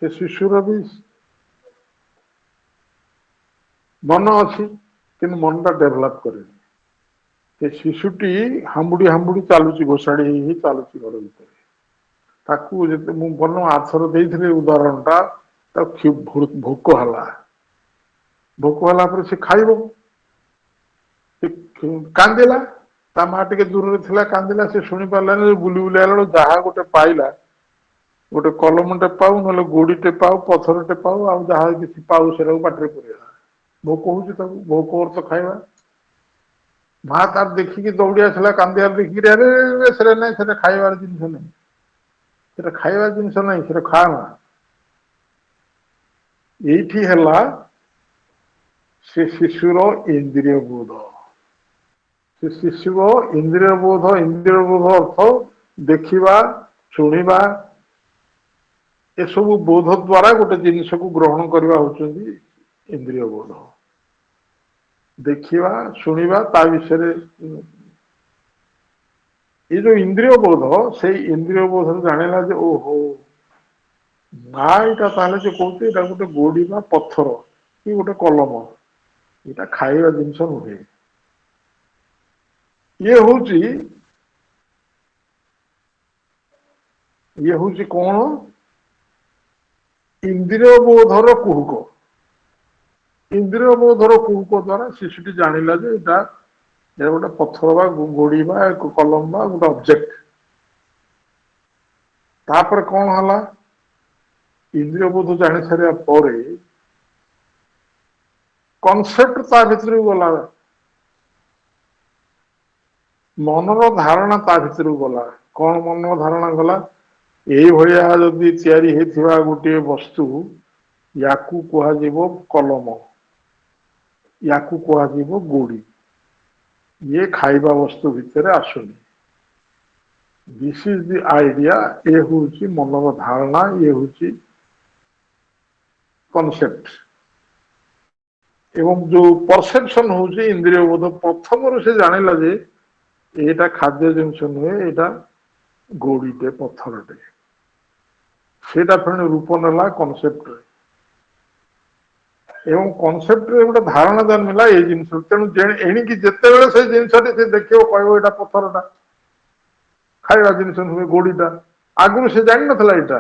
से शिशुर भी मन अच्छी कि मनटा डेभलप करे शिशुटी हामुड़ी हामुड़ी चलुची घोषाड़ी ही चलुची घर भर ताकू जिते मुझे आथर देइथिले उदाहरणटा भोक हला भोक हला पर से खाइबो कांदिला ता माँ टे दूर थिला कांदिला से शुणी पार्लानी बुली बुली आला जहाँ गोटे पाइला गोटे कलमटे पाऊ ना गोड़ीटे पाऊ पथरटे पाऊ आ जहाँ किसी पाऊ से पाटे पुरेला भोक हो भोक अर्थ खाइबा माँ तार देखिकी दौड़ी आसला कांदियार देखिक अरे से ना से खाइबार जिनस नहीं खाइबार जिनस नहीं से खाना यही है से शिशुर इंद्रिय बोध से शिशु इंद्रिय बोध अर्थ देखा शुणा ए सब बोध द्वारा गोटे जिनस को ग्रहण करवा होचंदी इंद्रिय बोध देखा शुणा ता विषय ये जो इंद्रिय बोध से इंद्रिय बोध जानिला जे ओहो ना यहाँ जो कहते गोटे गोड़ी बा पत्थर कि गोटे कलम यहाँ खाइबा जिनस नुहे ये हूँ कौन इंद्रिय बोधर कुहुक इंद्रिय बोधर कुहुक द्वारा शिशुटी जानिला जे यहाँ गोटे पत्थर बा गोड़ी बा एक कलम बा गोटे ऑब्जेक्ट तापर कौन हला इंद्रिय बोध जानी सारा कॉन्सेप्ट ता भितर गला मनर धारणा ता भितर गला कौन मन धारणा गला यही भलिया जदि तैयारी हेथिबा गोटे वस्तु याकू कुहाजिबो कलम याकू कुहाजिबो गोड़ी ये खाइबा वस्तु भितर आसुनी दिस इज द आइडिया ये हूँ मनर धारणा ये हूँ कॉन्सेप्ट एवं जो परसेप्शन हूँ इंद्रिय बोध प्रथम से जानिला जे एटा खाद्य जिनस नुहे एटा गोड़ीटे पत्थरटे सेटा फिर रूप नेला कॉन्सेप्ट एवं कॉन्सेप्ट रे गोटे धारणा जन्मिला ये जिनस तेणु एणिकी जिते बेले से जिनसटी से देखियो कहबो एटा पत्थरटा खाइबा जिनस नुहे गोड़ीटा आगुरु से जानि नथला एटा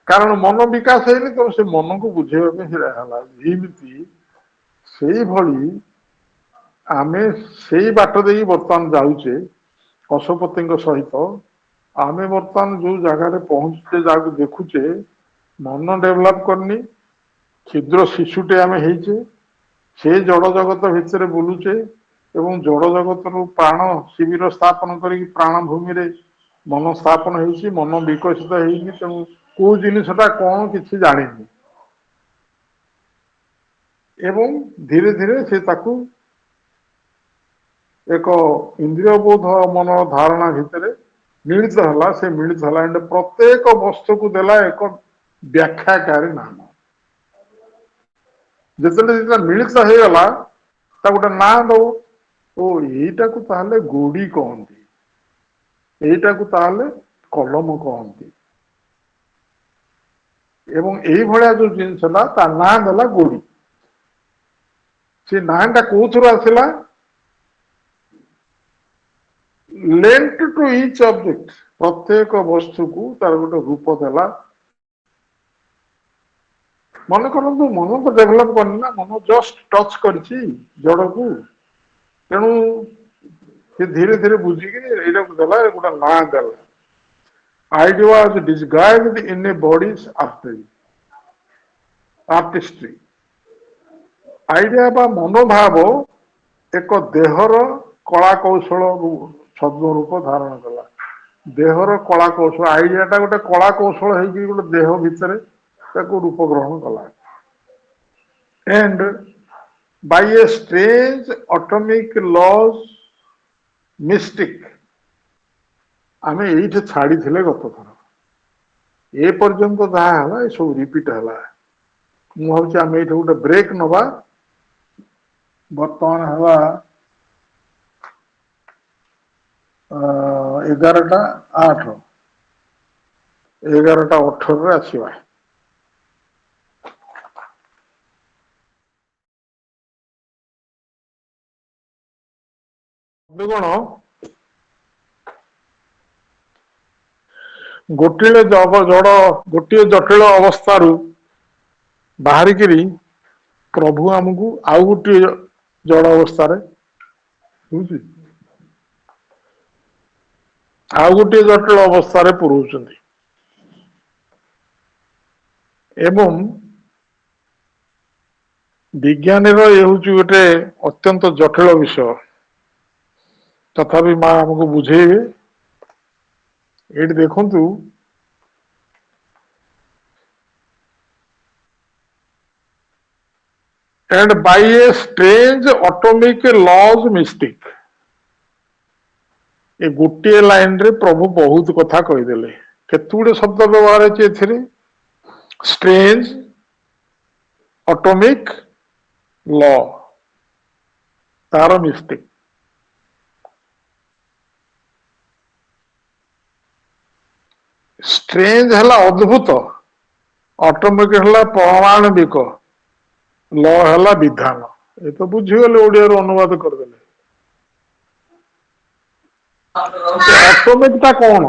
कारण मन विकास हेनी तो से मन को बुझेबा पे हिरा हला जेमिति सेही भली आमे सेही बाट देई वर्तमान जाउचे पशुपति सहित आमे वर्तमान जो जगह पहुंचते जाके देखुचे मन डेभलप करनी क्षुद्र शिशुटे आमे हेइचे से जड़ जगत भितर बुलुचे एवं जड़ जगत रु प्राण शिविर स्थापन करी प्राण भूमि रे मन स्थापन होइछि मन विकसित हेइनि तेणु को जिनिसटा कौन किसी जानिनी एवं धीरे धीरे से ताकू एक इंद्रिय बोध मन धारणा भितर मिलित हला से मिलित हला एंड प्रत्येक वस्तु को देला एक व्याख्याकारी नाम जिते मिलित हो गला गोटे ना दो ओ यहीटा को ताहले गोड़ी कहती यहीटा को ताहले कलम कहती एवं यही भाया जो जिनसला ता ना देला गोड़ी से नाटा कौथर आसला लेंट टू इच ऑब्जेक्ट प्रत्येक वस्तु को तार गोटे रूप देला मन कर मन तो डेभलप करनी ना मन जस्ट टच कर जड़ को तेणु से धीरे धीरे बुझिकी यहाँ देला गोटे ना देला idea was disguised in A bodies artistry idea बा मनोभाव एक देहर कला कौशल छद्म रूप धारण कला देहर कला कौशल आइडियाटा गोटे कला कौशल है गोटे देह भितर रूप ग्रहण कला and by a strange atomic laws mystic आम ये छाड़ी गत थर ए पर्यंत जहाँ है सब रिपीट है मुझे आम ये गोटे ब्रेक नवा बर्तमान हवा 11:08 11:18 आसवा कौन गोटे जड़ गोटे जटिल अवस्था बाहरिक प्रभु आमको आउ गोटे जड़ अवस्था आउ गोटे जटिल अवस्था पुरौଛନ୍ତି एवं विज्ञान ये हूँ गोटे अत्यंत जटिल विषय तथापि माँ आमको बुझेबे ये देखु and by a strange atomic laws mystic ये गोटे लाइन रे प्रभु बहुत कथा कहीदेले केतुड़े शब्द व्यवहार है स्ट्रेंज ऑटोमिक लॉ तार मिस्टिक स्ट्रेंज है अद्भुत ऑटोमिक है परमाणविक लॉ है विधान ये तो बुझीगले ओडिया अनुवाद करदे ऑटोमिक टा कौन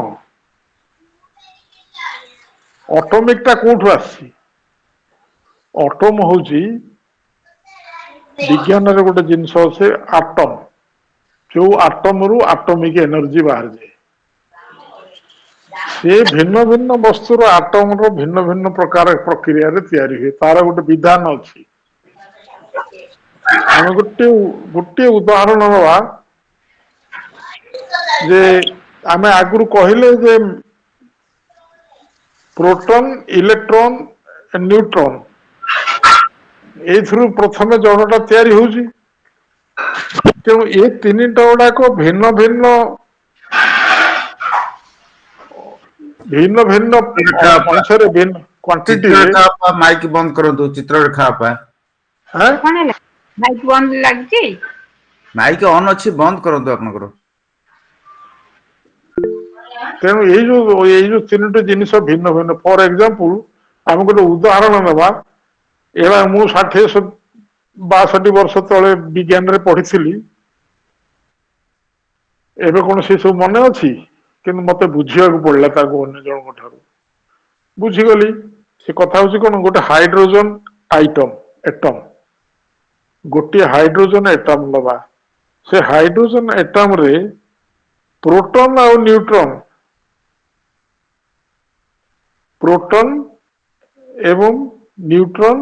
ऑटोमिक टा कौटू आसी ऑटोम हूँ विज्ञान रे गोटे जिनस अच्छे आटम जो आटम रु आटमिक एनर्जी बाहर जाए से भिन्न भिन्न वस्तुर आटम भिन्न भिन्न प्रकार प्रक्रिया रे तैयारी हुए तार गोटे विधान अच्छी ଆମେ ଗୋଟିଏ ଉଦାହରଣ ନେବା ଯେ ଆମେ ଆଗରୁ କହିଲେ ଯେ ପ୍ରୋଟନ, ଇଲେକ୍ଟ୍ରନ, ନ୍ୟୁଟ୍ରନ ଏଇଥିରୁ ପ୍ରଥମେ ଜଡଟା ତିଆରି ହଉଛି। ତେଣୁ ଏ ତିନିଟା ଗୁଡାକ ଭିନ୍ନ ଭିନ୍ନ ଅଂଶରେ ଭିନ୍ନ କ୍ୱାଣ୍ଟିଟିରେ। ଚିତ୍ରରେଖା ଆପା ମାଇକ ବନ୍ଦ କରନ୍ତୁ। ଚିତ୍ରରେଖା ଆପା କଣ ହେଲା? ମାଇକ ବନ୍ଦ ଲାଗିଛି? ମାଇକ ଅନ୍ ଅଛି, ବନ୍ଦ କରନ୍ତୁ ଆପଣଙ୍କର। ତେଣୁ ଏଇ ଯୋଉ ତିନୋଟି ଜିନିଷ ଭିନ୍ନ ଭିନ୍ନ। ଫର ଏକ୍ସାମ୍ପଲ ଆମେ ଗୋଟେ ଉଦାହରଣ ନେବା। ଏଇଟା ମୁଁ 62 ବର୍ଷ ତଳେ ବିଜ୍ଞାନରେ ପଢିଥିଲି। ଏବେ କଣ ସେ ସବୁ ମନେ ଅଛି? କିନ୍ତୁ ମତେ ବୁଝିବାକୁ ପଡିଲା ତାକୁ ଅନ୍ୟ ଜଣଙ୍କ ଠାରୁ। ବୁଝିଗଲି ସେ କଥା ହଉଛି କଣ, ଗୋଟେ ହାଇଡ୍ରୋଜନ ଏଟମ, ଗୋଟିଏ ହାଇଡ୍ରୋଜନ ଏଟମ ନବା। ସେ ହାଇଡ୍ରୋଜନ ଏଟମ ରେ ପ୍ରୋଟନ ଆଉ ନ୍ୟୁଟ୍ରନ, ପ୍ରୋଟନ ଏବଂ neutron,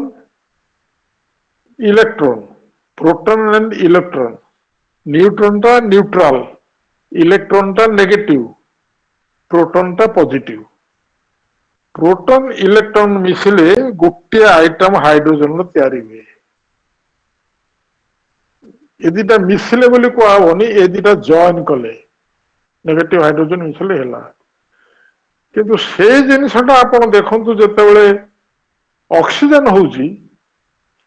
electron, proton and electron, neutron ଟା ନ୍ୟୁଟ୍ରାଲ, ଇଲେକ୍ଟ୍ରନ ଟା ନେଗେଟିଭ, ପ୍ରୋଟନ ଟା ପଜିଟିଭ। ପ୍ରୋଟନ ଇଲେକ୍ଟ୍ରନ ମିଶିଲେ ଗୋଟିଏ ଆଇଟମ ହାଇଡ୍ରୋଜନ ର ତିଆରି ହୁଏ। ଏ ଦିଟା ମିଶିଲେ ବୋଲି କୁହାହବନି, ଏ ଦିଟା ଜଏନ କଲେ ନେଗେଟିଭ ହାଇଡ୍ରୋଜେନ ମିଶିଲେ ହେଲା। କିନ୍ତୁ ସେଇ ଜିନିଷଟା ଆପଣ ଦେଖନ୍ତୁ, ଯେତେବେଳେ ଅକ୍ସିଜେନ ହଉଛି,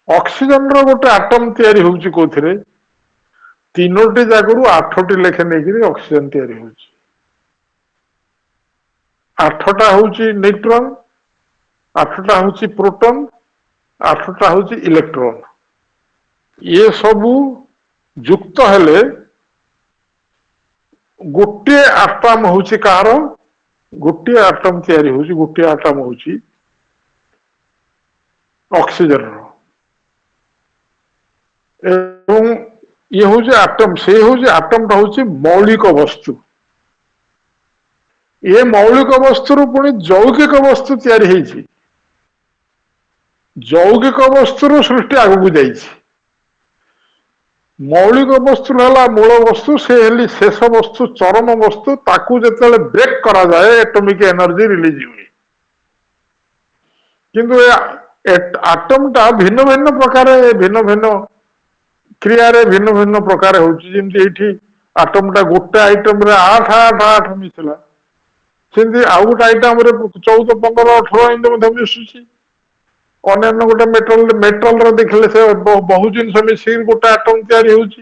ଅକ୍ସିଜେନ ର ଗୋଟେ ଆଟମ ତିଆରି ହଉଛି କୋଉଥିରେ? 3ଟି ଜାଗାରୁ 8ଟି ଲେଖେ ନେଇକିରି ଅକ୍ସିଜେନ ତିଆରି ହଉଛି। 8ଟା ହଉଛି ନ୍ୟୁଟ୍ରନ, 8ଟା ହଉଛି ପ୍ରୋଟନ, 8ଟା ହଉଛି ଇଲେକ୍ଟ୍ରନ। ଇଏ ସବୁ ଯୁକ୍ତ ହେଲେ ଗୋଟିଏ ଆଟମ ହଉଛି କାହାର? ଗୋଟିଏ ଆଟମ ତିଆରି ହଉଛି, ଗୋଟିଏ ଆଟମ ହଉଛି ଅକ୍ସିଜେନ ର। ଏବଂ ଇଏ ହଉଛି ଆଟମ, ସେ ହଉଛି ଆଟମଟା ହଉଛି ମୌଳିକ ବସ୍ତୁ। ଏ ମୌଳିକ ବସ୍ତୁରୁ ପୁଣି ଯୌଗିକ ବସ୍ତୁ ତିଆରି ହେଇଛି। ଯୌଗିକ ବସ୍ତୁରୁ ସୃଷ୍ଟି ଆଗକୁ ଯାଇଛି। ମୌଳିକ ବସ୍ତୁ ହେଲା ମୂଳ ବସ୍ତୁ, ସେ ହେଲି ଶେଷ ବସ୍ତୁ, ଚରମ ବସ୍ତୁ। ତାକୁ ଯେତେବେଳେ ବ୍ରେକ୍ କରାଯାଏ, ଏଟମିକ ଏନର୍ଜି ରିଲିଜ ହୁଏ। କିନ୍ତୁ ଏ ଆଟମଟା ଭିନ୍ନ ଭିନ୍ନ ପ୍ରକାର, ଭିନ୍ନ ଭିନ୍ନ କ୍ରିୟାରେ ଭିନ୍ନ ଭିନ୍ନ ପ୍ରକାର ହଉଛି। ଯେମିତି ଏଇଠି ଆଟମଟା ଗୋଟେ ଆଇଟମରେ 8 ମିଶିଲା, ସେମିତି ଆଉ ଗୋଟେ ଆଇଟମରେ 14, 15, 18 ଏମିତି ମଧ୍ୟ ମିଶୁଛି। ଅନ୍ୟାନ୍ୟ ଗୋଟେ ମେଟାଲରେ ଦେଖିଲେ ସେ ବହୁ ଜିନିଷ ମିଶିକି ଗୋଟେ ଆଟମ ତିଆରି ହଉଛି।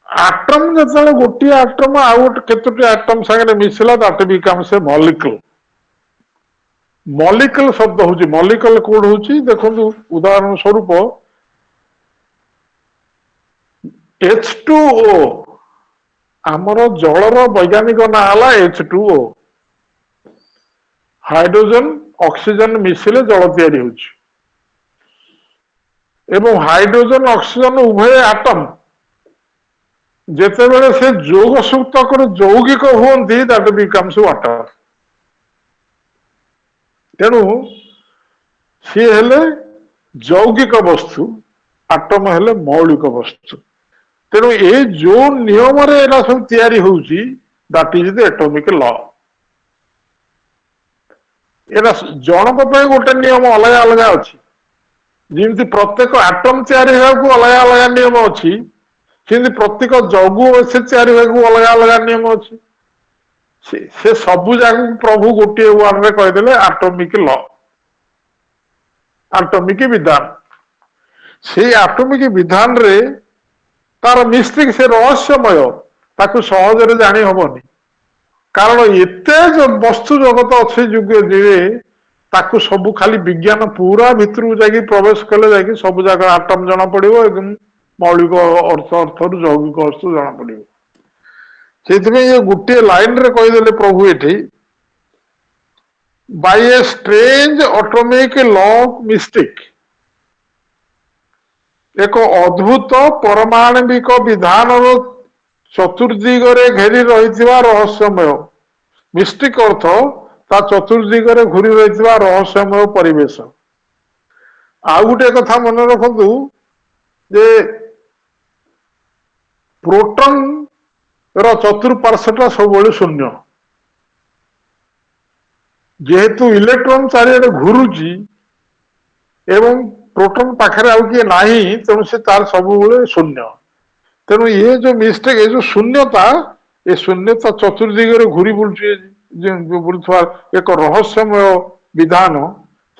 ଆଟମ ଯେତେବେଳେ ଗୋଟିଏ ଆଟମ ଆଉ ଗୋଟେ କେତୋଟି ଆଟମ ସାଙ୍ଗରେ ମିଶିଲା, ଦାଟ ବିକମ୍ସ ଏ ମଲିକ୍ୟୁଲ। ମଲିକ୍ୟୁଲ ଶବ୍ଦ ହଉଛି, ମଲିକ୍ୟୁଲ କୋଡ ହଉଛି, ଦେଖନ୍ତୁ ଉଦାହରଣ ସ୍ୱରୂପ H2O, ଆମର ଜଳର ବୈଜ୍ଞାନିକ ନାଁ ହେଲା H2O। ହାଇଡ୍ରୋଜେନ ଅକ୍ସିଜେନ ମିଶିଲେ ଜଳ ତିଆରି ହଉଛି। ଏବଂ ହାଇଡ୍ରୋଜେନ ଅକ୍ସିଜେନ ଉଭୟ ଆଟମ ଯେତେବେଳେ ସେ ଯୌଗ ସୂତ୍ରକରେ ଯୌଗିକ ହୁଅନ୍ତି, ଦାଟ ବିକମ୍ସ ୱାଟର। ତେଣୁ ସିଏ ହେଲେ ଯୌଗିକ ବସ୍ତୁ, ଆଟମ ହେଲେ ମୌଳିକ ବସ୍ତୁ। ତେଣୁ ଏଇ ଯୋଉ ନିୟମରେ ଏରା ସବୁ ତିଆରି ହଉଛି, ଦାଟ ଇଜ ଦ ଏଟମିକ ଲ। ଏରା ଜଣଙ୍କ ପାଇଁ ଗୋଟେ ନିୟମ ଅଲଗା ଅଲଗା ଅଛି। ଯେମିତି ପ୍ରତ୍ୟେକ ଆଟମ ତିଆରି ହେବାକୁ ଅଲଗା ଅଲଗା ନିୟମ ଅଛି, ସେମିତି ପ୍ରତ୍ୟେକ ଯୌଗ ସେ ତିଆରି ହେବାକୁ ଅଲଗା ଅଲଗା ନିୟମ ଅଛି। ସେ ସବୁ ଯାକକୁ ପ୍ରଭୁ ଗୋଟିଏ ୱାର୍ଡରେ କହିଦେଲେ ଆଟମିକ ଲ, ଆଟମିକ ବିଧାନ। ସେଇ ଆଟମିକ ବିଧାନରେ ତାର ମିଷ୍ଟ୍ରିକ, ସେ ରହସ୍ୟମୟ, ତାକୁ ସହଜରେ ଜାଣି ହବନି। କାରଣ ଏତେ ବସ୍ତୁ ଜଗତ ଅଛି ଯୁଗରେ, ତାକୁ ସବୁ ଖାଲି ବିଜ୍ଞାନ ପୁରା ଭିତରକୁ ଯାଇକି ପ୍ରବେଶ କଲେ ଯାଇକି ସବୁ ଜାଗା ଆଟମ ଜଣା ପଡିବ ଏବଂ ମୌଳିକ ଅର୍ଥରୁ ଯୌଗିକ ଅର୍ଥ ଜଣା ପଡିବ। ସେଇଥିପାଇଁ ଗୋଟିଏ ଲାଇନରେ କହିଦେଲେ ପ୍ରଭୁ ଏଠି, by a strange atomic law of mystic, ଏକ ଅଦ୍ଭୁତ ପରମାଣବିକ ବିଧାନର ଚତୁର୍ଦିଗରେ ଘେରି ରହିଥିବା ରହସ୍ୟମୟ। ମିଷ୍ଟିକ ଅର୍ଥ ତା ଚତୁର୍ଦିଗରେ ଘୁରି ରହିଥିବା ରହସ୍ୟମୟ ପରିବେଶ। ଆଉ ଗୋଟେ କଥା ମନେ ରଖନ୍ତୁ ଯେ ପ୍ରୋଟନ ର ଚତୁଃପାର୍ଶ୍ୱଟା ସବୁବେଳେ ଶୂନ୍ୟ। ଯେହେତୁ ଇଲେକ୍ଟ୍ରନ ଚାରିଆଡେ ଘୁରୁଛି ଏବଂ ପ୍ରୋଟନ ପାଖରେ ଆଉ କିଏ ନାହିଁ, ତେଣୁ ସେ ତାର ସବୁବେଳେ ଶୂନ୍ୟ। ତେଣୁ ଏ ଯୋଉ ମିଷ୍ଟେକ୍, ଏ ଯୋଉ ଶୂନ୍ୟତା, ଏ ଶୂନ୍ୟତା ଚତୁର୍ଦିଗରେ ଘୁରି ବୁଲୁଥିବା ଏକ ରହସ୍ୟମୟ ବିଧାନ,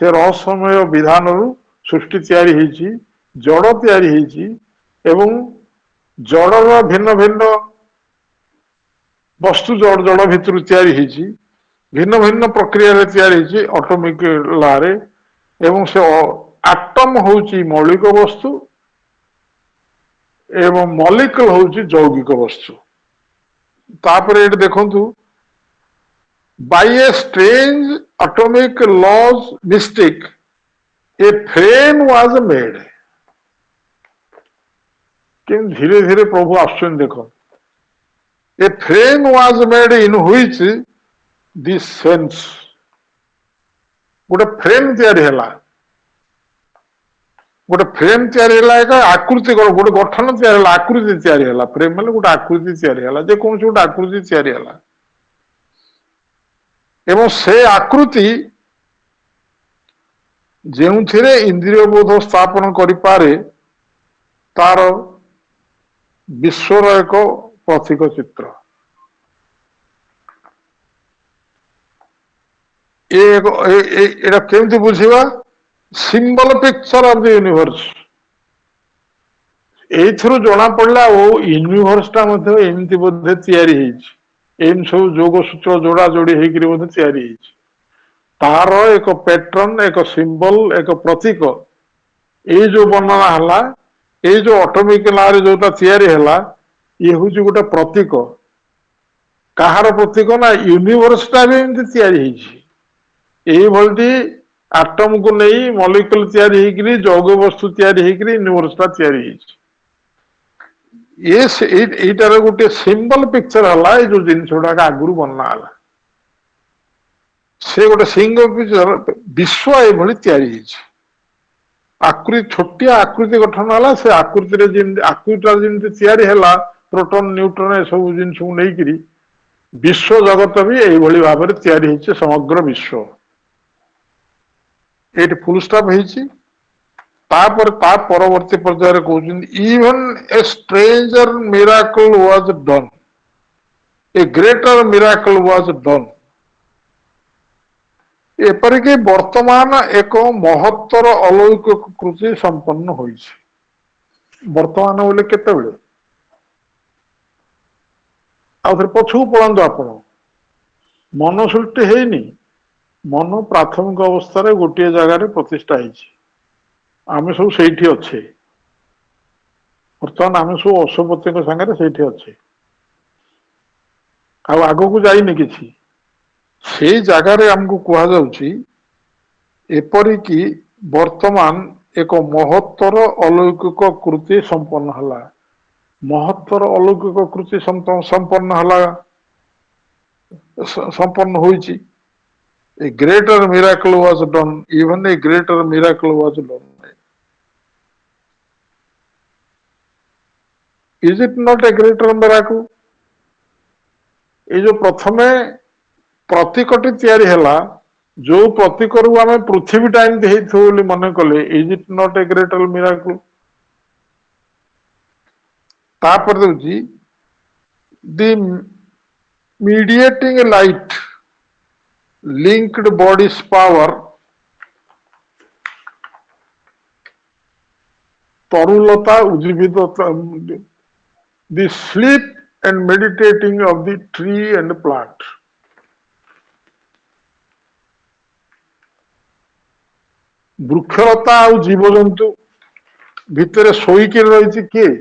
ସେ ରହସ୍ୟମୟ ବିଧାନରୁ ସୃଷ୍ଟି ତିଆରି ହେଇଛି, ଜଡ଼ ତିଆରି ହେଇଛି ଏବଂ ଜଡ଼ର ଭିନ୍ନ ଭିନ୍ନ ବସ୍ତୁ ଜଡ଼ ଭିତରୁ ତିଆରି ହେଇଛି, ଭିନ୍ନ ଭିନ୍ନ ପ୍ରକ୍ରିୟାରେ ତିଆରି ହେଇଛି ଅଟୋମିକ ଲାରେ। ଏବଂ ସେ ଆଟମ ହଉଛି ମୌଳିକ ବସ୍ତୁ ଏବଂ ମଲିକ୍ୟୁଲ ହଉଛି ଯୌଗିକ ବସ୍ତୁ। ତାପରେ ଏଠି ଦେଖନ୍ତୁ, by a strange atomic laws mystic a frame was made। କେମିତି ଧୀରେ ଧୀରେ ପ୍ରଭୁ ଆସୁଛନ୍ତି ଦେଖ। A frame was made in which the sense, ଗୋଟେ ଫ୍ରେମ ତିଆରି ହେଲା, ଗୋଟେ ଫ୍ରେମ ତିଆରି ହେଲା, ଏକ ଆକୃତି, ଗୋଟେ ଗଠନ ତିଆରି ହେଲା, ଆକୃତି ତିଆରି ହେଲା। ଫ୍ରେମ ମାନେ ଗୋଟେ ଆକୃତି ତିଆରି ହେଲା, ଯେକୌଣସି ଗୋଟେ ଆକୃତି ତିଆରି ହେଲା ଏବଂ ସେ ଆକୃତି ଯେଉଁଥିରେ ଇନ୍ଦ୍ରିୟ ବୋଧ ସ୍ଥାପନ କରିପାରେ, ତାର ବିଶ୍ୱର ଏକ ପ୍ରତୀକ ଚିତ୍ର। ଏଇଟା କେମିତି ବୁଝିବା? Symbol picture of the universe. ଏଇଥିରୁ ଜଣା ପଡିଲା ଓ ୟୁନିଭର୍ସ ଟା ମଧ୍ୟ ଏମିତି ବୋଧେ ତିଆରି ହେଇଛି, ଏମିତି ସବୁ ଯୋଗ ସୂତ୍ର ଯୋଡା ଯୋଡି ହେଇକିରି ବୋଧେ ତିଆରି ହେଇଛି। ତାର ଏକ ପ୍ୟାଟର୍ନ, ଏକ ସିମ୍ବଲ, ଏକ ପ୍ରତୀକ, ଏଇ ଯୋଉ ବର୍ଣ୍ଣନା ହେଲା, ଏଇ ଯୋଉ ଅଟୋମିକ ନାଁରେ ଯୋଉଟା ତିଆରି ହେଲା, ଇଏ ହଉଛି ଗୋଟେ ପ୍ରତୀକ। କାହାର ପ୍ରତୀକ? ନା ୟୁନିଭର୍ସ ଟା ବି ଏମିତି ତିଆରି ହେଇଛି। ଏଇଭଳି ଆଟମକୁ ନେଇ ମଲିକ୍ୟୁଲ ତିଆରି ହେଇକରି, ଯୌଗ ବସ୍ତୁ ତିଆରି ହେଇକରି ୟୁନିଭର୍ସ ଟା ତିଆରି ହେଇଛି। ଏଇଟାର ଗୋଟେ ସିମ୍ବଲ ପିକ୍ଚର ହେଲା, ଏଇ ଯୋଉ ଜିନିଷ ଗୁଡାକ ଆଗରୁ ବର୍ଣ୍ଣନା ହେଲା, ସେ ଗୋଟେ ସିଙ୍ଗ ପିକ୍ଚର। ବିଶ୍ୱ ଏଇଭଳି ତିଆରି ହେଇଛି। ଆକୃତି, ଛୋଟିଆ ଆକୃତି ଗଠନ ହେଲା, ସେ ଆକୃତିରେ ଯେମିତି, ଆକୃତିଟା ଯେମିତି ତିଆରି ହେଲା ପ୍ରୋଟନ ନ୍ୟୁଟ୍ରନ ଏସବୁ ଜିନିଷକୁ ନେଇକିରି, ବିଶ୍ୱ ଜଗତ ବି ଏଇଭଳି ଭାବରେ ତିଆରି ହେଇଛି, ସମଗ୍ର ବିଶ୍ୱ। ଏଇଠି ଫୁଲ ଷ୍ଟପ୍ ହେଇଛି। ତାପରେ ତା ପରବର୍ତ୍ତୀ ପର୍ଯ୍ୟାୟରେ କହୁଛନ୍ତି, even a stranger miracle was done, a greater miracle was done. ଏପରିକି ବର୍ତ୍ତମାନ ଏକ ମହତ୍ତର ଅଲୌକିକ କୃତି ସମ୍ପନ୍ନ ହୋଇଛି। ବର୍ତ୍ତମାନ ବୋଲେ କେତେବେଳେ? ଆଉ ଥରେ ପଛକୁ ପଳାନ୍ତୁ ଆପଣ। ମନ ସୃଷ୍ଟି ହେଇନି, ମନ ପ୍ରାଥମିକ ଅବସ୍ଥାରେ ଗୋଟିଏ ଜାଗାରେ ପ୍ରତିଷ୍ଠା ହେଇଛି। ଆମେ ସବୁ ସେଇଠି ଅଛେ। ବର୍ତ୍ତମାନ ଆମେ ସବୁ ଅଶ୍ୱପତିଙ୍କ ସାଙ୍ଗରେ ସେଇଠି ଅଛେ, ଆଉ ଆଗକୁ ଯାଇନି କିଛି। ସେଇ ଜାଗାରେ ଆମକୁ କୁହାଯାଉଛି, ଏପରିକି ବର୍ତ୍ତମାନ ଏକ ମହତ୍ତର ଅଲୌକିକ କୃତି ସମ୍ପନ୍ନ ହେଲା। ମହତ୍ତର ଅଲୌକିକ କୃତି ସମ୍ପନ୍ନ ହେଲା, ସମ୍ପନ୍ନ ହୋଇଛି। A greater miracle was done, even a greater miracle was done. Is it not a greater miracle? ଏଇ ଯୋଉ ପ୍ରଥମେ ପ୍ରତୀକଟି ତିଆରି ହେଲା, ଯୋଉ ପ୍ରତୀକରୁ ଆମେ ପୃଥିବୀଟା ଏମିତି ହେଇଥିବ ବୋଲି ମନେ କଲେ, is it not a greater miracle? ତାପରେ ଦେଉଛି, ଦି mediating light linked body's power, Tarulata ଉଦ୍ଭିଦ, the sleep and meditating of the tree and plant। ବୃକ୍ଷଲତା ଆଉ ଜୀବଜନ୍ତୁ ଭିତରେ ଶୋଇକି ରହିଛି କିଏ?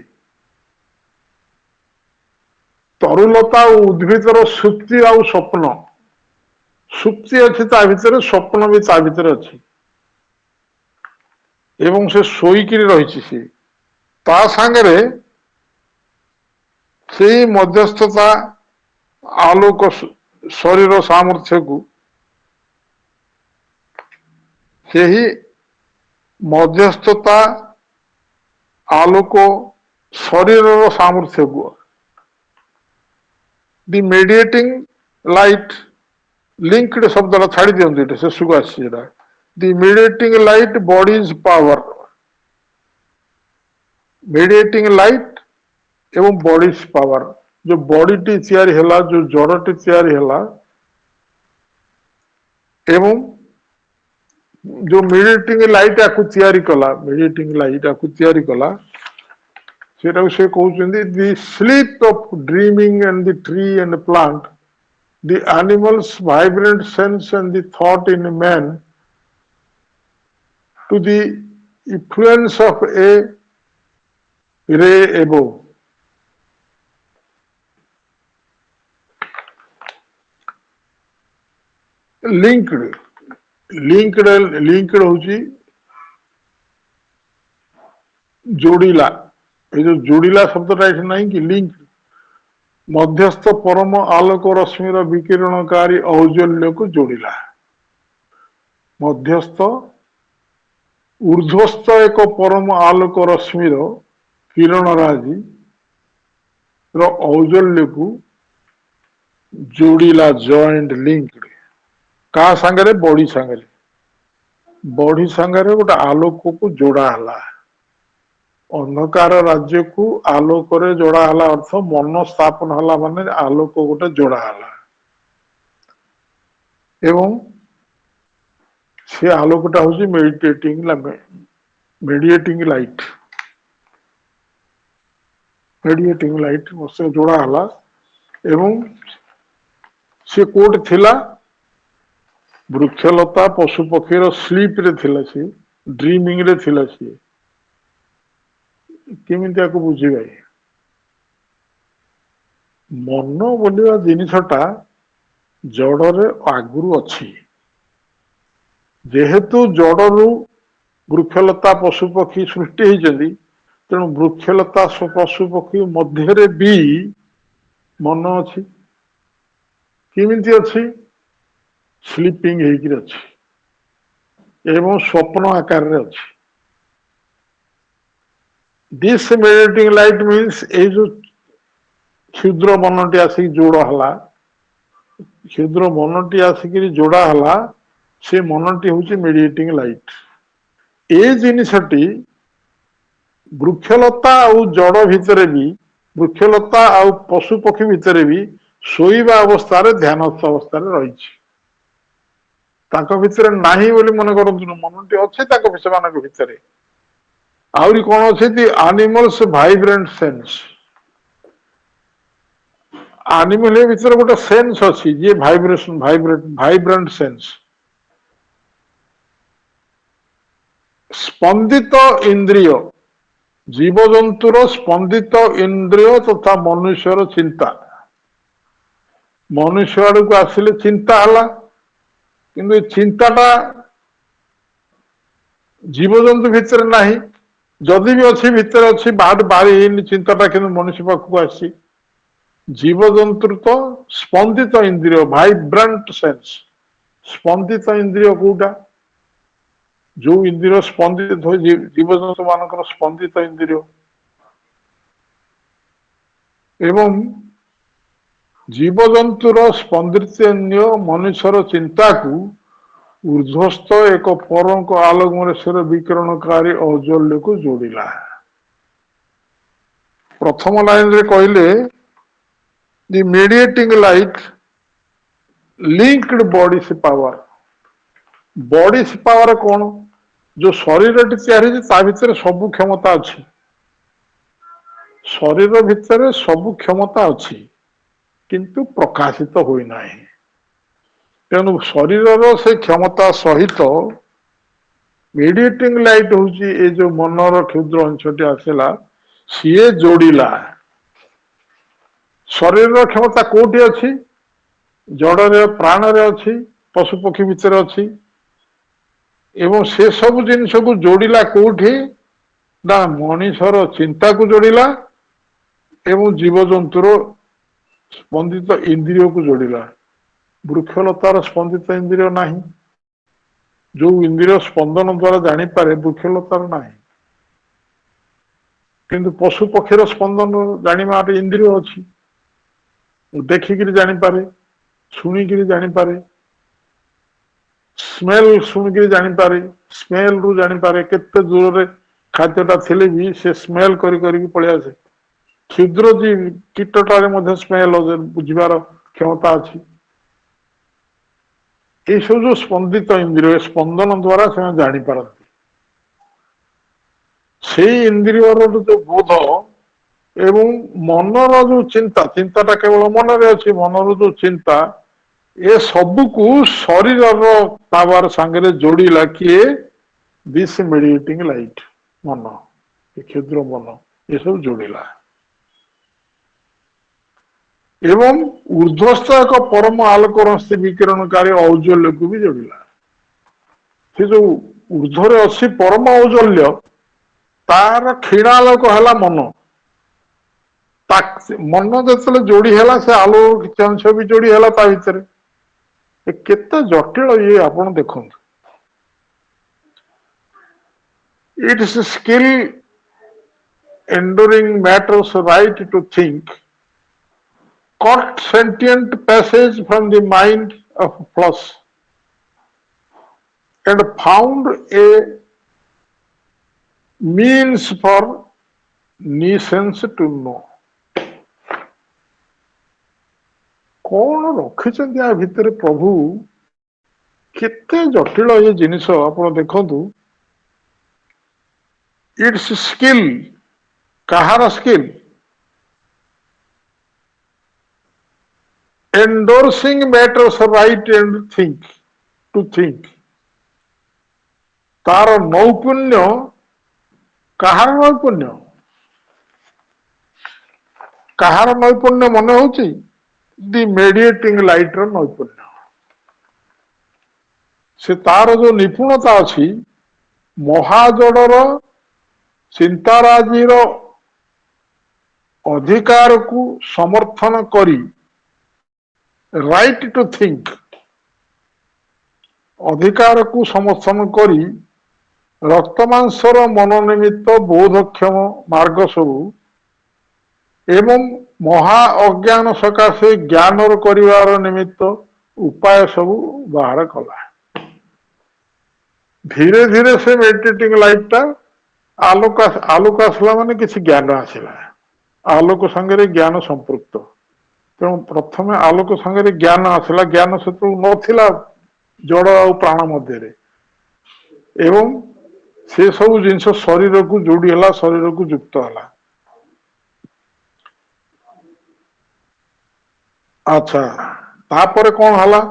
ତରୁଲତା ଓ ଉଦ୍ଭିଦର ସୁପ୍ତି ଆଉ ସ୍ୱପ୍ନ। ସୁପ୍ତି ଅଛି ତା ଭିତରେ, ସ୍ୱପ୍ନ ବି ତା ଭିତରେ ଅଛି ଏବଂ ସେ ଶୋଇକିରି ରହିଛି। ସେ ତା ସାଙ୍ଗରେ ସେଇ ମଧ୍ୟସ୍ଥତା, ଆଲୋକ, ଶରୀର ସାମର୍ଥ୍ୟକୁ ସେହି ମଧ୍ୟସ୍ଥତା ଆଲୋକ ଶରୀରର ସାମର୍ଥ୍ୟକୁ ଦି ମିଡିଏଟିଂ ଲାଇଟ୍ linked ଶବ୍ଦଟା ଛାଡି ଦିଅନ୍ତୁ ଏଠି ଶେଷକୁ ଆସିଛି ଏଟା ଦି ମିଡିଏଟିଂ ଲାଇଟ୍ ବଡିଜ ପାୱାର ମିଡିଏଟିଂ ଲାଇଟ୍ ଏବଂ ବଡିଜ ପାୱାର ଯୋଉ ବଡିଟି ତିଆରି ହେଲା ଯୋଉ ଜଡଟି ତିଆରି ହେଲା ଏବଂ जो मिडिएटिंग लाइट आकु तैयारी कला मिडिएटिंग लाइट आकु तैयारी कला सेटा से कहउछन्ती the sleep of dreaming and the tree and plant the animals vibrant sense and the thought in man to the influence of a ray above linked LinkedIn होची जोड़िला ये जो जोड़िला शब्दटा एठी नहीं कि लिंक मध्यस्थ परम आलोक रश्मिर विकिरणकारी औज्ज्वल्य को जोड़िला मध्यस्थ ऊर्ध्वस्थ एक परम आलोक रश्मिर किरण राजी औज्ज्वल्य को जोड़िला जॉइंट लिंक्ड का सांगरे बॉडी सांगरे गोटे आलोक को जोड़ा हला अंधकार राज्य को आलोक रे जोड़ा हला अर्थ मन स्थापन हला माने आलोक गोटे जोड़ा हला एवं से आलोकटा होची मेडिएटिंग लाइट से जोड़ा हला एवं से कोट थिला वृक्षलता पशु पक्षीर स्लीप रे थिला सी ड्रीमिंग रे थिला सी केमिति को बुझिबा मन बोलिया जिनिसटा जड़रे आगुरु अछि जेहेतु जड़रू वृक्षलता पशु पक्षी सृष्टि होइछन्ती तेणु वृक्षलता पशु पक्षी मध्यरे भी मन अछि केमिति अछि स्लीपिंग हेकिर अछि एवं स्वप्न आकार रे अछि दिस मेडिटेटिंग लाइट मीन्स ए जो क्षुद्र मनटी आसिक जोड़ हला क्षुद्र मनटी आसिक जोड़ा हला से मनटी होची मेडिटेटिंग लाइट ए जिनिसटी वृक्षलता और जड़ भितरे भी वृक्षलता और पशु पक्षी भितरे भी शोइबा अवस्था ध्यानस्थ अवस्था रही ताको भितरे नाही बोली मन करंतु मनटी अछि ताको विषयमानक भितरे आउरी कोन अछि the animals vibrant sense animal भितरे गोटे सेंस अछि जे वाइब्रेशन वाइब्रेंट सेंस स्पंदित इंद्रिय जीवजंतुर स्पंदित इंद्रिय तथा मनुष्यर चिंता मनुष्य आड़ को आसिले चिंता हला किंतु चिंताटा जीवजंतु भितर नाही जदि भी अच्छी भितर अच्छी बाहर बाहरी चिंताटा किंतु मनुष्य पाखक आसी जीवजंतु तो स्पंदित इंद्रिय वाइब्रेंट सेंस स्पंदित इंद्रिय कोटा जो इंद्रिय स्पंदित हो जीवजंतु मानकर स्पंदित इंद्रिय एवं जीवजंतुर स्पंदित इंद्रिय मनुष्यर चिंता को ऊर्ध्वस्थ एक परम आलोक विकिरणकारी औज्ज्वल्य को जोड़िला प्रथम लाइन रे कहले the mediating light linked body से पावर कौन जो शरीर तैयारी ता भितर सबु क्षमता अच्छी शरीर भितर सबु क्षमता अच्छी किंतु प्रकाशित होई नाही तेणु शरीर से क्षमता सहित मेडिएटिंग लाइट होची ए जो मनर क्षुद्र अंशटी आसला सीए जोड़िला शरीर क्षमता कोठी अच्छी जड़े प्राण रे अच्छी पशु पक्षी भितर अच्छी एवं से सब जिनस को जोड़िला कोठी ना मनीषर चिंता को जोड़िला एवं जीवजंतुर स्पंदित इंद्रिय को जोड़िला वृक्षलतार स्पंदित इंद्रिय नहीं जो इंद्रिय स्पंदन द्वारा जानीपे वृक्षलतार ना किंतु पशु पक्षीर स्पंदन जाना इंद्रिय अच्छी देखिक जानीपे शुणिक जानीपे स्मेल शुणिक जानीपे स्मेल रु जानीपे केते दूर रे खाद्यटा थिले भी से स्मेल करी पड़े आसे क्षुद्र जीव कीटटारे मध्य स्मेल बुझार क्षमता अच्छी ये सब जो स्पंदित इंद्रिय स्पंदन द्वारा से जानीपारती से इंद्रियर जो बोध एवं मनर जो चिंता चिंताटा केवल मन रे अच्छी मनर जो चिंता ए सबको शरीर पावर सांगे जोड़ला किए दिस मेडिएटिंग लाइट मन क्षुद्र मन ये सब जोड़ला एवं ऊर्ध्वस्थ एक परम आलोक रश्मि विकिरणकारी औज्ज्वल्य को भी जोड़ला से जो ऊर्ध्वर अच्छी परम औज्ज्वल्य तार क्षीणालोक है मन मन जो जोड़ी है से आलोक किसी अंश भी जोड़ी है भितर केते जटिल ये आप देखु it's skill enduring matter's right to think caught sentient passage from the mind of flesh and found a means for nescience to know. कौन रखिंट या भितर प्रभु केते जटिल ये जिनिस आप देखु it's skill Kahar skill endorsing matters right and to think तार नैपुण्य कहार नैपुण्य मन हो दि मेडिएटिंग लाइट नैपुण्य से तार जो निपुणता अच्छी महाजड़र चिंताराजी अधिकार को समर्थन करी राइट टू थिंक अधिकार को समर्थन करी रक्तमांसर मन निमित्त बोधक्षम मार्ग सबू एवं महा अज्ञान सकाशे ज्ञान करिवार निमित्त उपाय सबू बाहर कला धीरे धीरे से मेडिटेटिंग लाइफ टा आलोक आसला माने किसी ज्ञान आसला आलोक संगे ज्ञान संपृक्त तेणु प्रथम आलोक संगे ज्ञान आसला ज्ञान से तो नथिला जड़ आ प्राण मध्य एवं से सब जिनस शरीर को जोड़ी है शरीर को युक्त है अच्छा तापर कौन है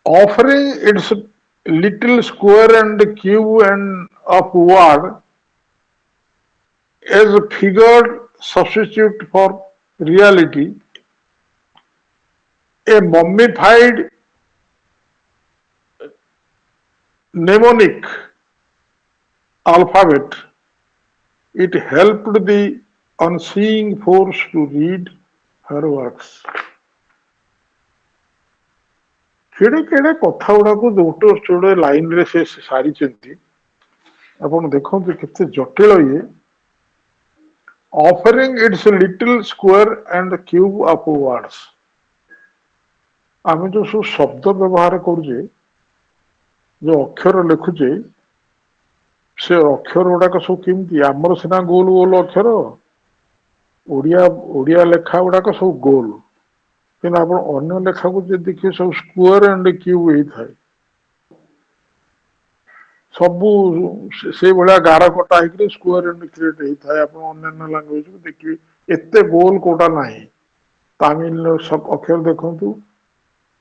offering its little square and cube and of word as figure substitute for reality, a mummified mnemonic alphabet, it helped the unseeing force to read her works. केड़े केड़े कथा गुड़ा को जोटे जोड़े लाइन रे से सारी चंती अपन देखो कितने जटिल ये offering its little square and cube of words आम जो सब शब्द व्यवहार करुचे जो अक्षर लिखुचे से अक्षर गुड़ाक सब केमती आमर सीना गोल गोल अक्षर ओडिया ओडिया लेखा गुड़ाक सब गोल कि आप अन्य लेखा को देखिए सब स्क्वायर एंड क्यूब ही थाए सबू से भाया गार कटा हो स्क्वायर एंड क्रिएट होता है अन्य लांगुएज को देखिए एत गोल कोटा ना तमिल सब अक्षर देखु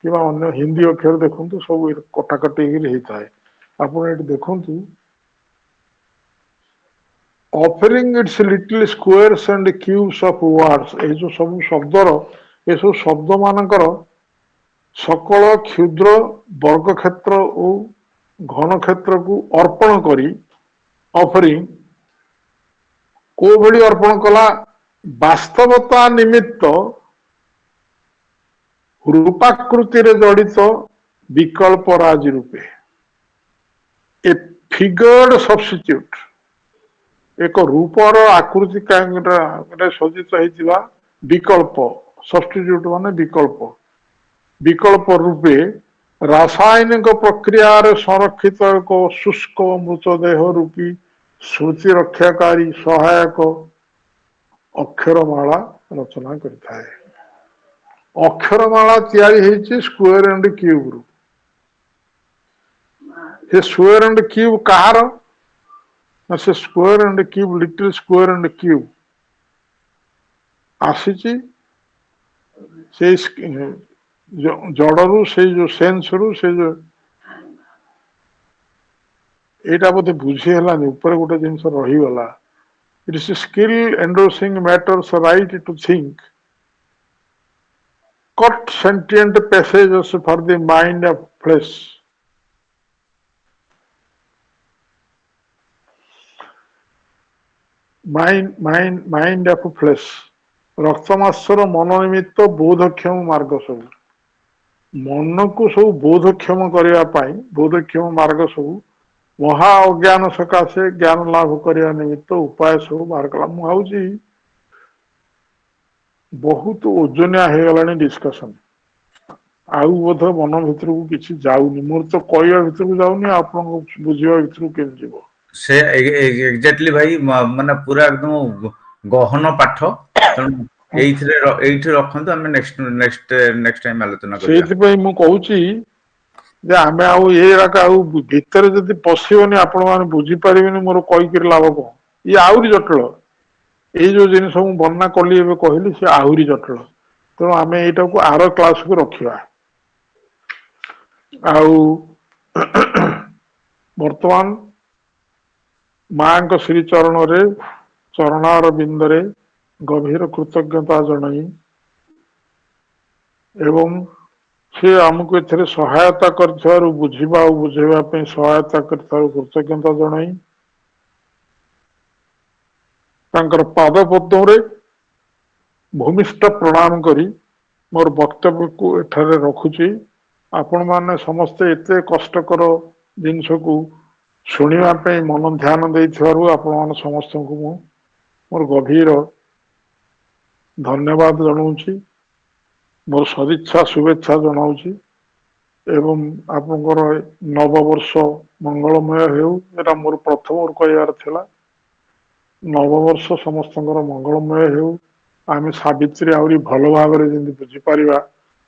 कि अन्य हिंदी अक्षर देखु सब कटाकटी होता है आप देखु offering its little squares and cubes of words ये जो सब शब्दर ये सब शब्द मानकर सकल क्षुद्र वर्ग क्षेत्र और घन क्षेत्र को अर्पण करी ऑफरिंग को भली अर्पण कला वास्तवता निमित्त रूपाकृति रे जड़ित विकल्प राज रूपे ए फिगर्ड सब्स्टिट्यूट एक रूपर आकृति सज्जित होता विकल्प सब्स्टिट्यूट माने विकल्प रूपे रासायनिक प्रक्रिया संरक्षित एक शुष्क मृतदेह रूपी स्मृति रक्षाकारी सहायक अक्षरमाला रचना करता है। अक्षरमाला तैयारी स्क्वायर एंड क्यूब रू स्क्वायर एंड क्यूब कहार से square and cube little square and cube आसी से जड़ू से जो सेन्स रू से जो एटा बोधे बुझी है ऊपर गोटे जिनस रहीगला it is skill endorsing matter's right to think cut sentient passages for the mind of flesh mind of flesh रक्तमांसर मन निमित्त बोधक्षम मार्ग सब मन को सब बोधक्षम करने बोधक्षम मार्ग सब महा अज्ञान सकाशे ज्ञान लाभ करने निमित्त उपाय सब बाहर कला मुझे बहुत ओजनिया हो गला डिस्कसन आउ बोध मन भर को किसी जाऊनी मोर तो कहवा भर को जाऊनी आप बुझा भर के जीव से एग्जैक्टली भाई माने पूरा एकदम गहन पाठ तेणु एइथे रखंतु आमे नेक्स्ट टाइम आलोचना करिया सेति पई मु कहूची जे आमे आउ ए राका आउ भीतर जदी पसियोनी आपण माने बुझी परिबेनी मोर कहि कर लाभ को ये आउरी जटल ए जो जिनिस मु वर्णना कली एबे कहली से आउरी जटल तो आमे एटा को आरो क्लास को रखिबा आउ वर्तमान मां को श्री चरण रे चरणार बिंदरे गभीर कृतज्ञता जनाई एवं से आमको एथरे सहायता कर बुझा बुझेवा सहायता कर कृतज्ञता जनाई तांकर पाद पद्म भूमिष्ठ प्रणाम करी मोर वक्तव्य को एठारे रखुची आपण माने समस्ते एते कष्टकर जिनस को शुणा मन ध्यान दे आपण समस्त को मोर गभीर धन्यवाद जनाऊँगी मोर सदिच्छा शुभेच्छा जनाऊँगी एवं आपंकर नववर्ष मंगलमय हो मोर प्रथम कहार थिला नववर्ष समस्त मंगलमय हो आम सावित्री आहरी भल भाव बुझीपर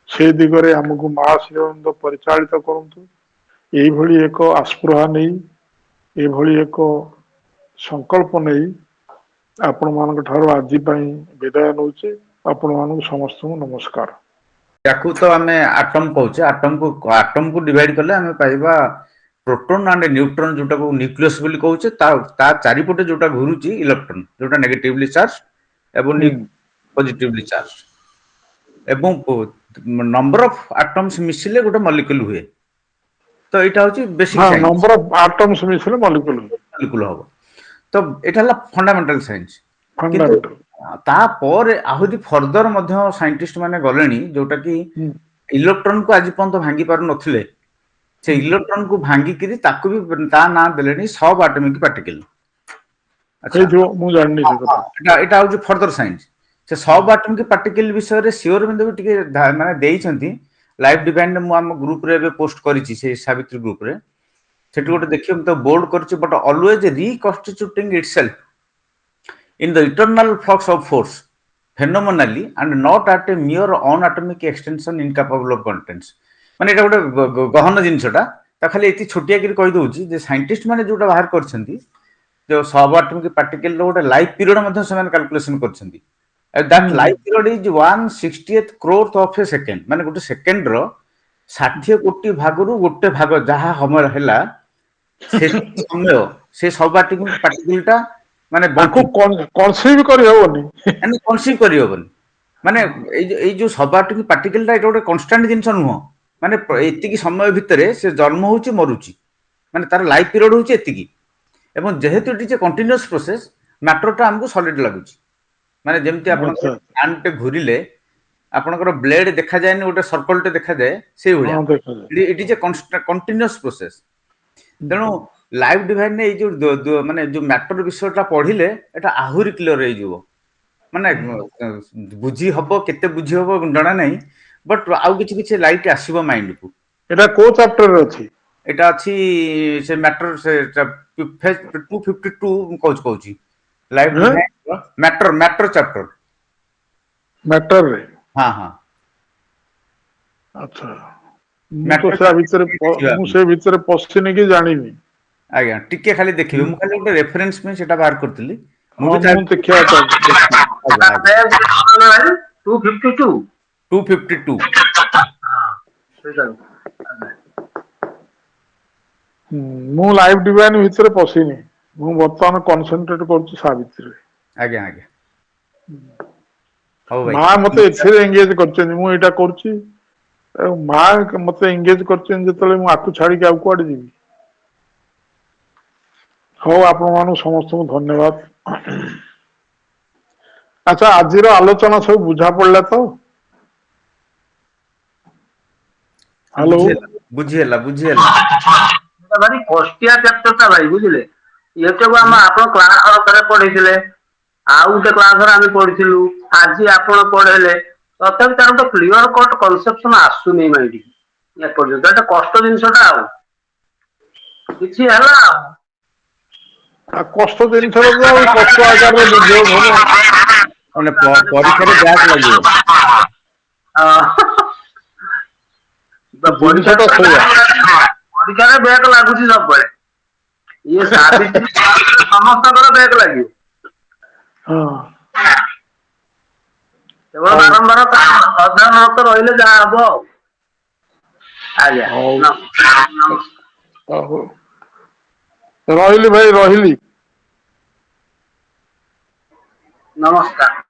से दिगरे आमको महाशिवंद परिचालित करतु यही एक आस्पृहा नहीं ये एक संकल्प नहीं आपण मान आज विदाय नौ आपण मान समस्त नमस्कार याकू तो आमे आटम कहूचे आटम को डिवाइड कले आमे पाइबा प्रोटॉन एंड न्यूट्रॉन जोटा को न्यूक्लियस बोली कहूचे ता चारिपटे जोटा घुरुची इलेक्ट्रॉन जोटा नेगेटिवली चार्ज एवं पॉजिटिवली चार्ज एवं नंबर ऑफ एटम्स मिसिले गोटे मॉलिक्यूल हुए तो एटा होची basic science number of atoms मिसिले मॉलिक्यूल हो तो एटा हला फंडामेंटल साइंस फंडामेंटल तापर आहुति फर्दर मध्य साइंटिस्ट माने गलेनी जोटा कि इलेक्ट्रॉन को आज पर्यंत भांगी पार नथिले से इलेक्ट्रॉन को भांगी करी ताको भी ता ना देलेनी सब एटॉमिक पार्टिकल अच्छा जो मु जाननी से कथा एटा होची फर्दर साइंस से सब एटॉमिक पार्टिकल विषय रे श्योर बिंदु टिके माने देइछंती लाइव डिपेंड मु हम ग्रुप रे पोस्ट करिछि से सावित्री ग्रुप रे सेठी गोटे देखियो तो बोर्ड करछि but always reconstituting itself in the eternal flux of force phenomenally and not at a mere unatomic extension incapable of contents माने एटा गोटे गहन जिनसटा ता खाली एती छोटिया करी कहि दोउची जे साइंटिस्ट माने जोटा बाहर करछंती जो सब एटॉमिक पार्टिकल रो गोटे लाइफ पीरियड मध्ये समान कैलकुलेशन करछंती that life period is 1/60th crore of a second माने गोटे सेकंड रो 60 कोटी भागरु गोटे भाग जहा हमर हैला से समय से सब एटॉमिक पार्टिकलटा माने बाको कन्सीव करि होबनी यानी कन्सीव करि होबनी माने ए जो सब एटॉमिक पार्टिकलटा एटा गोटे कांस्टेंट जिंस नुह माने एतिकी समय भितरे से जन्म होउची मरुची माने तार लाइफ पीरियड होउची एतिकी एवं जेहेतु it is a continuous process मैटरटा हमको सॉलिड लागुची माने जेमति आपण प्लांट घुरिले ଆପଣଙ୍କର ବ୍ଲେଡ୍ ଦେଖାଯାଏନି ଗୋଟେ सर्कलଟେ ଦେଖାଯାଏ ସେଇ ଭଳିଆ ହଁ ଦେଖାଯାଏ। It is a continuous process. ତେଣୁ ଲାଇଫ ଡିଭାଇନ ଏଇ ଯୋଉ ମାନେ ଯୋଉ ମ୍ୟାଟର ବିଷୟଟା ପଢିଲେ ଏଟା ଆହୁରି କ୍ଲିୟର ହେଇଯିବ। ମାନେ ବୁଝି ହବ କେତେ ବୁଝି ହବ ଜଣା ନାହିଁ, ବଟ୍ ଆଉ କିଛି କିଛି ଲାଇଟ୍ ଆସିବ ମାଇଣ୍ଡକୁ। ଏଟା କୋଉ ଚାପ୍ଟରରେ ଅଛି? ଏଟା ଅଛି ସେ ମ୍ୟାଟର ସେ 252 ମୁଁ କହୁଛି ଲାଇଫ ହଁ ଡିଭାଇନ ମ୍ୟାଟର ଚାପ୍ଟର। ମ୍ୟାଟରରେ। ହଁ ହଁ ଆଚ୍ଛା, ମୁଁ ତ ମ୍ୟାଟର ସେ ଭିତରେ ଦେଖିବା ମୁଁ ଆପଣ। ସେ ଭିତରେ ପଶିନି କି ଜାଣିନି। ଆଜ୍ଞା ଟିକେ ଖାଲି ଦେଖିବେ, ମୁଁ ଖାଲି ଗୋଟେ ରେଫରେନ୍ସ ପାଇଁ ସେଟା ବାହାର କରିଥିଲି। ହଁ ବି ମୁଁ ଦେଖିବା ଚାହୁଁଛି। ଆଜ୍ଞା ଆଜ୍ଞା 252 252 ମୁଁ ଲାଇଫ ଡିଭାଇନ ଭିତରେ ପଶିନି, ମୁଁ ବର୍ତ୍ତମାନ କନସେନଟ୍ରେଟ କରୁଛି ସାବିତ୍ରୀରେ। ଆଜ୍ଞା ଆଜ୍ଞା ହଉ ଭାଇ ମା ମତେ ଏଥିରେ ଏଙ୍ଗେଜ କରିଛନ୍ତି, ମୁଁ ଏଇଟା କରୁଛି। ମା ମତେ ଏଙ୍ଗେଜ କରିଛନ୍ତି ଯେତେବେଳେ ମୁଁ ଆକୁ ଛାଡିକି ଆଉ କୁଆଡେ ଯିବି। ହଉ ଆପଣ ମାନଙ୍କୁ ସମସ୍ତଙ୍କୁ ଧନ୍ୟବାଦ। ଆଚ୍ଛା, ଆଜିର ଆଲୋଚନା ସବୁ ବୁଝା ପଡିଲା ତ? ହ୍ୟାଲୋ ବୁଝିହେଲା। ଭାରି କଷ୍ଟିଆ ଚାପ୍ଟର ଟା ଭାଇ, ବୁଝିଲେ? ଏସବୁ ଆପଣ କ୍ଲାସ ଥରେ ପଢେଇଥିଲେ, ଆଉ ଗୋଟେ କ୍ଲାସରେ ଆମେ ପଢିଥିଲୁ, ଆଜି ଆପଣ ପଢେଇଲେ, ତଥାପି ତାର ଗୋଟେ କ୍ଲିୟର କଟ୍ କନସେପ୍ସନ ଆସୁନି ମାଇଣ୍ଡି ଏପର୍ଯ୍ୟନ୍ତ। ଏଟା କଷ୍ଟ ଜିନିଷଟା, ଆଉ କିଛି ହେଲା ଆଉ ଆଉ କଷ୍ଟ ଜିନିଷରେ ତ ଆଉ କଷ୍ଟ ଆକାରରେ ବୁଝିବାକୁ ହବ। ମାନେ ପରୀକ୍ଷାରେ ବ୍ୟାକ୍ ଲାଗିବ। ଜିନିଷ ଟା ସେଇଆ। ପରୀକ୍ଷାରେ ବ୍ୟାକ୍ ଲାଗୁଛି ସବୁବେଳେ। ଇଏ ସାବିତ୍ରୀ ସମସ୍ତଙ୍କର ବ୍ୟାକ୍ ଲାଗିବ। ହଁ କେବଳ ହଉ ବାରମ୍ବାର ଅଧ୍ୟୟନ ରହିଲେ ଯାହା ହବ ଆଉ। ଆଜ୍ଞା ହଉ ନମସ୍କାର। ହଉ ରହିଲି ଭାଇ, ରହିଲି। ନମସ୍କାର।